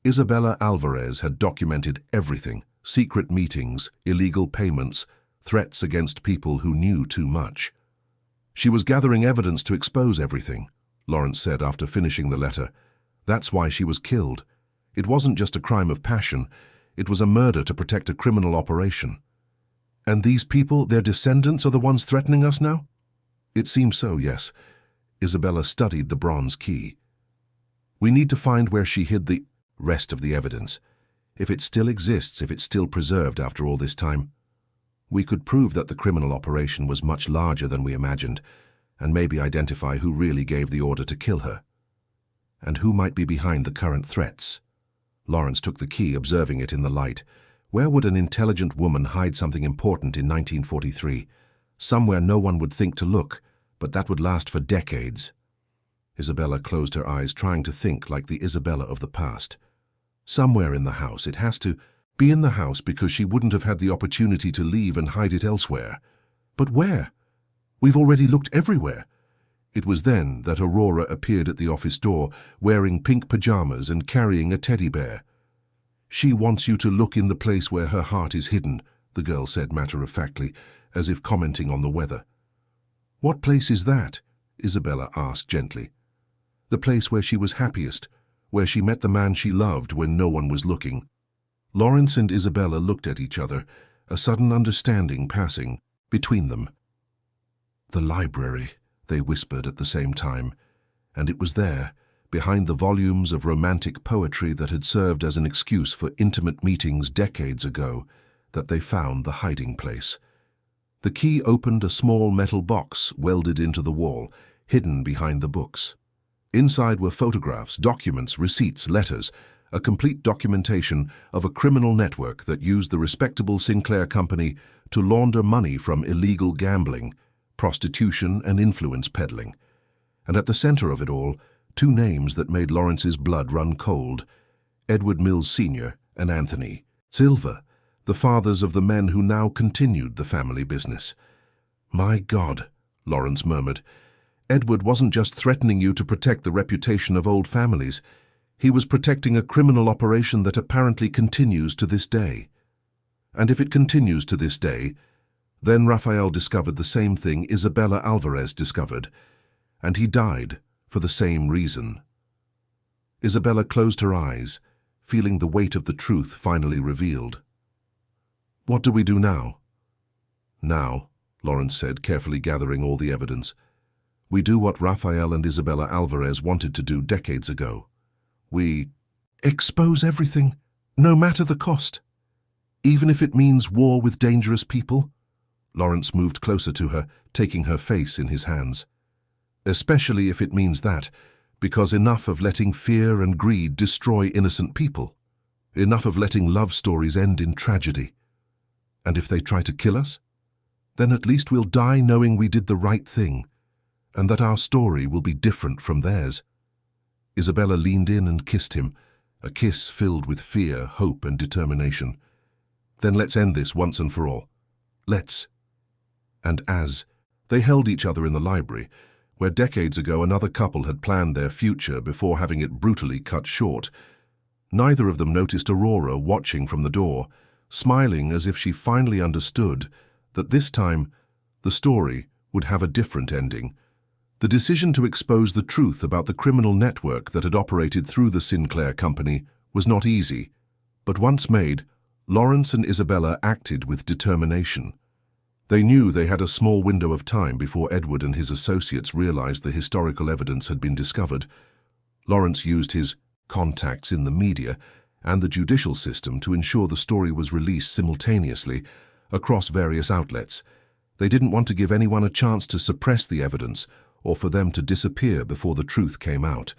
Isabella Alvarez had documented everything: secret meetings, illegal payments, threats against people who knew too much. "She was gathering evidence to expose everything," Lawrence said after finishing the letter. "That's why she was killed. It wasn't just a crime of passion, it was a murder to protect a criminal operation." "And these people, their descendants, are the ones threatening us now?" "It seems so, yes." Isabella studied the bronze key. "We need to find where she hid the rest of the evidence. If it still exists, if it's still preserved after all this time, we could prove that the criminal operation was much larger than we imagined, and maybe identify who really gave the order to kill her. And who might be behind the current threats." Lawrence took the key, observing it in the light. Where would an intelligent woman hide something important in 1943? Somewhere no one would think to look, but that would last for decades. Isabella closed her eyes, trying to think like the Isabella of the past. Somewhere in the house. It has to be in the house because she wouldn't have had the opportunity to leave and hide it elsewhere. But where? We've already looked everywhere. It was then that Aurora appeared at the office door, wearing pink pajamas and carrying a teddy bear. "She wants you to look in the place where her heart is hidden," the girl said matter-of-factly, as if commenting on the weather. "What place is that?" Isabella asked gently. "The place where she was happiest, where she met the man she loved when no one was looking." Lawrence and Isabella looked at each other, a sudden understanding passing between them. "The library," they whispered at the same time, and it was there, behind the volumes of romantic poetry that had served as an excuse for intimate meetings decades ago, that they found the hiding place. The key opened a small metal box welded into the wall, hidden behind the books. Inside were photographs, documents, receipts, letters, a complete documentation of a criminal network that used the respectable Sinclair Company to launder money from illegal gambling, prostitution, and influence peddling. And at the center of it all, two names that made Lawrence's blood run cold: Edward Mills Sr. and Anthony Silver, the fathers of the men who now continued the family business. "My God," Lawrence murmured. "Edward wasn't just threatening you to protect the reputation of old families. He was protecting a criminal operation that apparently continues to this day. And if it continues to this day, then Rafael discovered the same thing Isabella Alvarez discovered, and he died for the same reason." Isabella closed her eyes, feeling the weight of the truth finally revealed. "What do we do now?" "Now," Lawrence said, carefully gathering all the evidence, "we do what Rafael and Isabella Alvarez wanted to do decades ago. We expose everything, no matter the cost, even if it means war with dangerous people." Lawrence moved closer to her, taking her face in his hands. "Especially if it means that, because enough of letting fear and greed destroy innocent people. Enough of letting love stories end in tragedy. And if they try to kill us, then at least we'll die knowing we did the right thing, and that our story will be different from theirs." Isabella leaned in and kissed him, a kiss filled with fear, hope, and determination. "Then let's end this once and for all. Let's." And as they held each other in the library, where decades ago another couple had planned their future before having it brutally cut short, neither of them noticed Aurora watching from the door, smiling as if she finally understood that this time the story would have a different ending. The decision to expose the truth about the criminal network that had operated through the Sinclair Company was not easy, but once made, Lawrence and Isabella acted with determination. They knew they had a small window of time before Edward and his associates realized the historical evidence had been discovered. Lawrence used his contacts in the media and the judicial system to ensure the story was released simultaneously across various outlets. They didn't want to give anyone a chance to suppress the evidence or for them to disappear before the truth came out.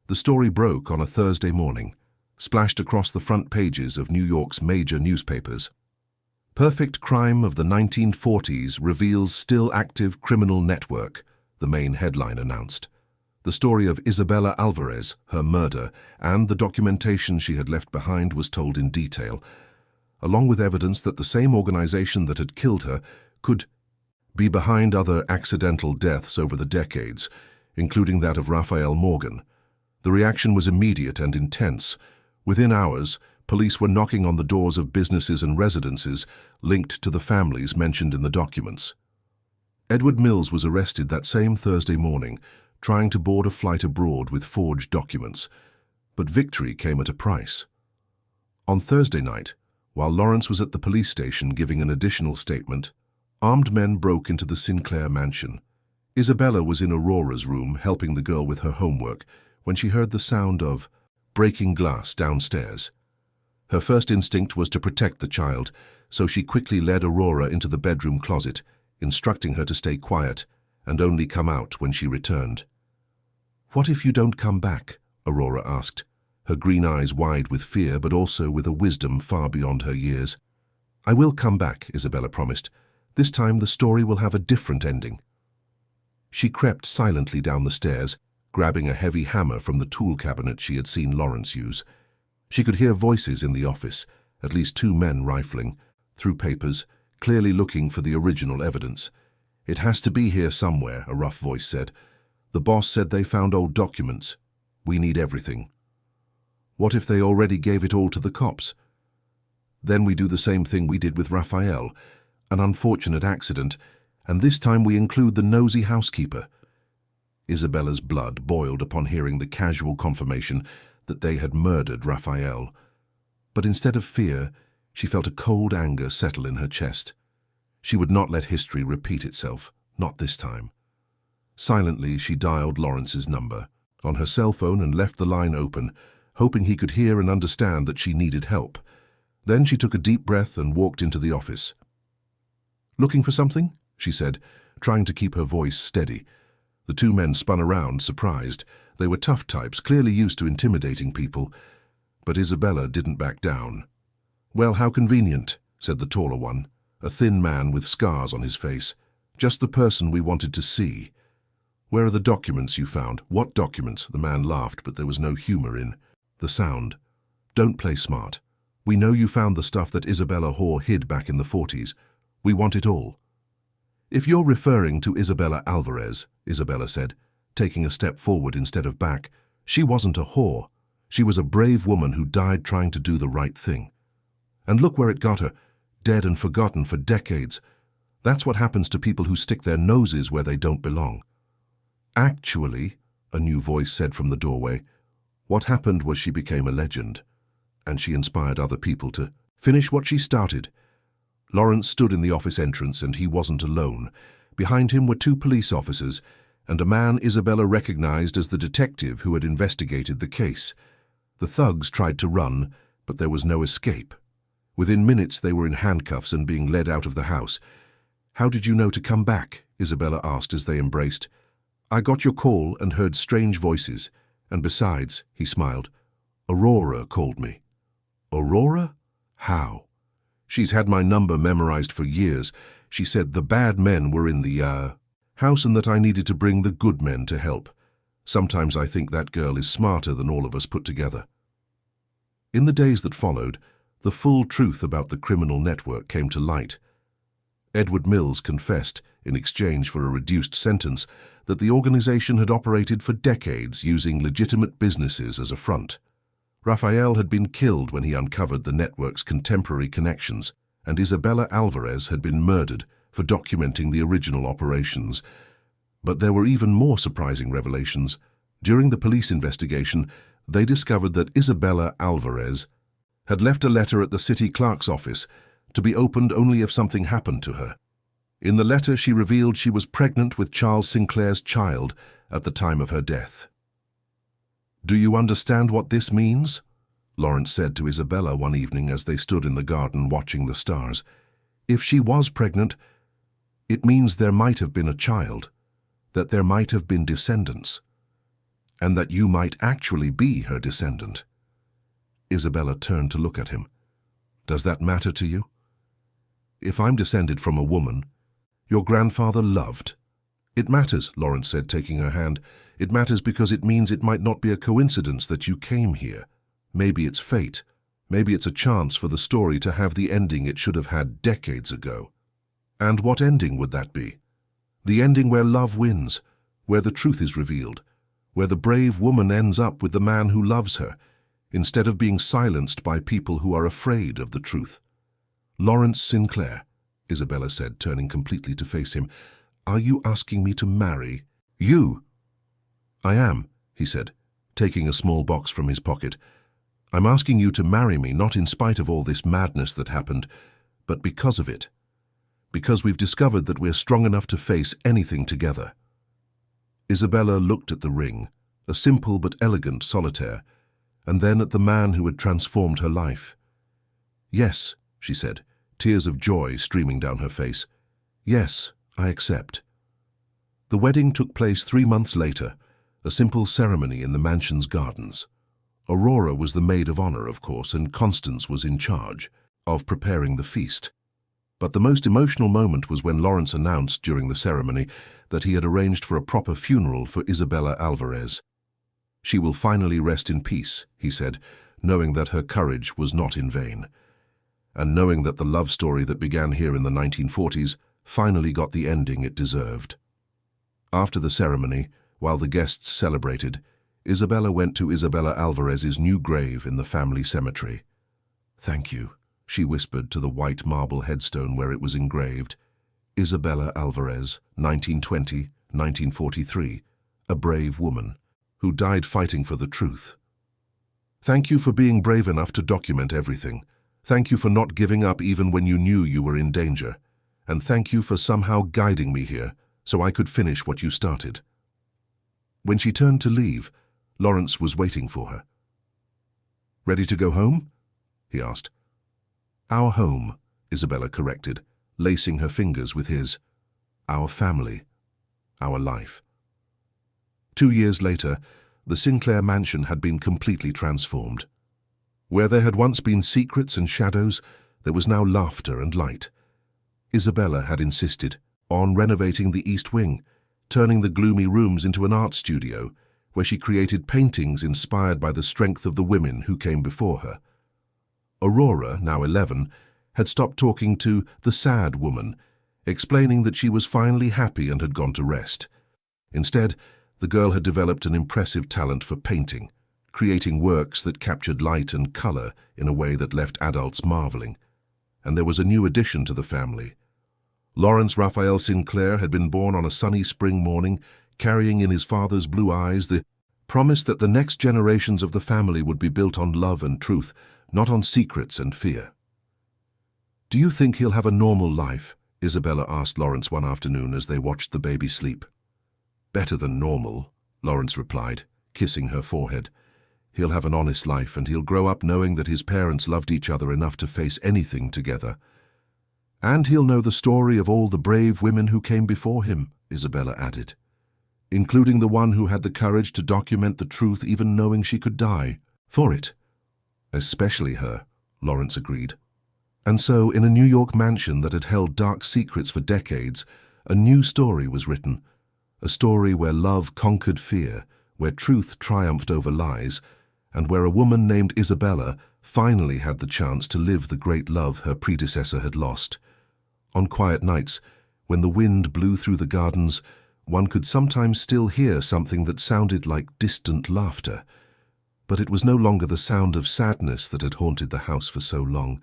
The story broke on a Thursday morning, splashed across the front pages of New York's major newspapers. "Perfect crime of the 1940s reveals still active criminal network," the main headline announced. The story of Isabella Alvarez, her murder, and the documentation she had left behind was told in detail, along with evidence that the same organization that had killed her could be behind other accidental deaths over the decades, including that of Raphael Morgan. The reaction was immediate and intense. Within hours, police were knocking on the doors of businesses and residences linked to the families mentioned in the documents. Edward Mills was arrested that same Thursday morning, trying to board a flight abroad with forged documents. But victory came at a price. On Thursday night, while Lawrence was at the police station giving an additional statement, armed men broke into the Sinclair mansion. Isabella was in Aurora's room helping the girl with her homework when she heard the sound of breaking glass downstairs. Her first instinct was to protect the child, so she quickly led Aurora into the bedroom closet, instructing her to stay quiet and only come out when she returned. "What if you don't come back?" Aurora asked, her green eyes wide with fear but also with a wisdom far beyond her years. "I will come back," Isabella promised. "This time the story will have a different ending." She crept silently down the stairs, grabbing a heavy hammer from the tool cabinet she had seen Lawrence use. She could hear voices in the office, at least two men rifling through papers, clearly looking for the original evidence. "It has to be here somewhere," a rough voice said. "The boss said they found old documents. We need everything." "What if they already gave it all to the cops?" "Then we do the same thing we did with Raphael, an unfortunate accident, and this time we include the nosy housekeeper." Isabella's blood boiled upon hearing the casual confirmation that they had murdered Raphael. But instead of fear, she felt a cold anger settle in her chest. She would not let history repeat itself, not this time. Silently, she dialed Lawrence's number on her cell phone and left the line open, hoping he could hear and understand that she needed help. Then she took a deep breath and walked into the office. "Looking for something?" she said, trying to keep her voice steady. The two men spun around, surprised. They were tough types, clearly used to intimidating people. But Isabella didn't back down. "Well, how convenient," said the taller one, a thin man with scars on his face. "Just the person we wanted to see." Where are the documents you found? What documents? The man laughed, but there was no humor in the sound. Don't play smart. We know you found the stuff that Isabella Hoare hid back in the 40s. We want it all. If you're referring to Isabella Alvarez, Isabella said, taking a step forward instead of back, she wasn't a whore. She was a brave woman who died trying to do the right thing. And look where it got her, dead and forgotten for decades. That's what happens to people who stick their noses where they don't belong. Actually, a new voice said from the doorway, what happened was she became a legend, and she inspired other people to finish what she started. Lawrence stood in the office entrance, and he wasn't alone. Behind him were 2 police officers, and a man Isabella recognized as the detective who had investigated the case. The thugs tried to run, but there was no escape. Within minutes they were in handcuffs and being led out of the house. How did you know to come back? Isabella asked as they embraced. I got your call and heard strange voices, and besides, he smiled, Aurora called me. Aurora? How? She's had my number memorized for years. She said the bad men were in the, house and that I needed to bring the good men to help. Sometimes I think that girl is smarter than all of us put together. In the days that followed, the full truth about the criminal network came to light. Edward Mills confessed, in exchange for a reduced sentence, that the organization had operated for decades using legitimate businesses as a front. Rafael had been killed when he uncovered the network's contemporary connections, and Isabella Alvarez had been murdered for documenting the original operations. But there were even more surprising revelations. During the police investigation, they discovered that Isabella Alvarez had left a letter at the city clerk's office to be opened only if something happened to her. In the letter, she revealed she was pregnant with Charles Sinclair's child at the time of her death. Do you understand what this means? Lawrence said to Isabella one evening as they stood in the garden watching the stars. If she was pregnant, it means there might have been a child, that there might have been descendants, and that you might actually be her descendant. Isabella turned to look at him. Does that matter to you? If I'm descended from a woman your grandfather loved. It matters, Lawrence said, taking her hand. It matters because it means it might not be a coincidence that you came here. Maybe it's fate. Maybe it's a chance for the story to have the ending it should have had decades ago. And what ending would that be? The ending where love wins, where the truth is revealed, where the brave woman ends up with the man who loves her, instead of being silenced by people who are afraid of the truth. Lawrence Sinclair, Isabella said, turning completely to face him, are you asking me to marry you? I am, he said, taking a small box from his pocket. I'm asking you to marry me, not in spite of all this madness that happened, but because of it. Because we've discovered that we're strong enough to face anything together. Isabella looked at the ring, a simple but elegant solitaire, and then at the man who had transformed her life. Yes, she said, tears of joy streaming down her face. Yes, I accept. The wedding took place 3 months later, a simple ceremony in the mansion's gardens. Aurora was the maid of honor, of course, and Constance was in charge of preparing the feast. But the most emotional moment was when Lawrence announced during the ceremony that he had arranged for a proper funeral for Isabella Alvarez. She will finally rest in peace, he said, knowing that her courage was not in vain, and knowing that the love story that began here in the 1940s finally got the ending it deserved. After the ceremony, while the guests celebrated, Isabella went to Isabella Alvarez's new grave in the family cemetery. Thank you, she whispered to the white marble headstone where it was engraved. Isabella Alvarez, 1920-1943, a brave woman, who died fighting for the truth. Thank you for being brave enough to document everything. Thank you for not giving up even when you knew you were in danger. And thank you for somehow guiding me here so I could finish what you started. When she turned to leave, Lawrence was waiting for her. Ready to go home? He asked. Our home, Isabella corrected, lacing her fingers with his. Our family. Our life. 2 years later, the Sinclair mansion had been completely transformed. Where there had once been secrets and shadows, there was now laughter and light. Isabella had insisted on renovating the East Wing, turning the gloomy rooms into an art studio, where she created paintings inspired by the strength of the women who came before her. Aurora, now 11, had stopped talking to the sad woman, explaining that she was finally happy and had gone to rest. Instead, the girl had developed an impressive talent for painting, creating works that captured light and color in a way that left adults marveling. And there was a new addition to the family. Lawrence Raphael Sinclair had been born on a sunny spring morning, carrying in his father's blue eyes the promise that the next generations of the family would be built on love and truth, not on secrets and fear. "Do you think he'll have a normal life?" Isabella asked Lawrence one afternoon as they watched the baby sleep. "Better than normal," Lawrence replied, kissing her forehead. "He'll have an honest life, and he'll grow up knowing that his parents loved each other enough to face anything together. And he'll know the story of all the brave women who came before him," Isabella added, "including the one who had the courage to document the truth even knowing she could die for it." "Especially her," Lawrence agreed. And so, in a New York mansion that had held dark secrets for decades, a new story was written. A story where love conquered fear, where truth triumphed over lies, and where a woman named Isabella finally had the chance to live the great love her predecessor had lost. On quiet nights, when the wind blew through the gardens, one could sometimes still hear something that sounded like distant laughter. But it was no longer the sound of sadness that had haunted the house for so long.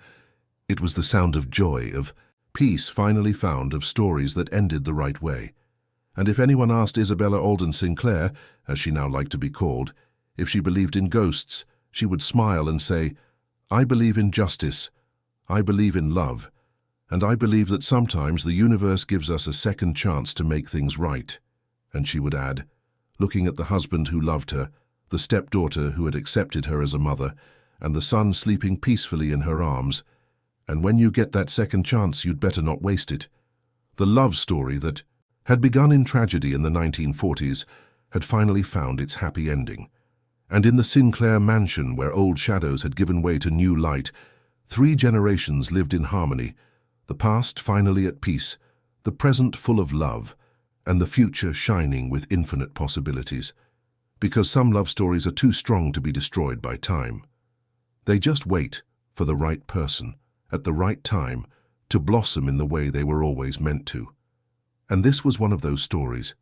It was the sound of joy, of peace finally found, of stories that ended the right way. And if anyone asked Isabella Alden Sinclair, as she now liked to be called, if she believed in ghosts, she would smile and say, "I believe in justice, I believe in love, and I believe that sometimes the universe gives us a second chance to make things right." And she would add, looking at the husband who loved her, the stepdaughter who had accepted her as a mother, and the son sleeping peacefully in her arms, "And when you get that second chance, you'd better not waste it." The love story that had begun in tragedy in the 1940s had finally found its happy ending. And in the Sinclair mansion, where old shadows had given way to new light, 3 generations lived in harmony, the past finally at peace, the present full of love, and the future shining with infinite possibilities. Because some love stories are too strong to be destroyed by time. They just wait for the right person, at the right time, to blossom in the way they were always meant to. And this was one of those stories.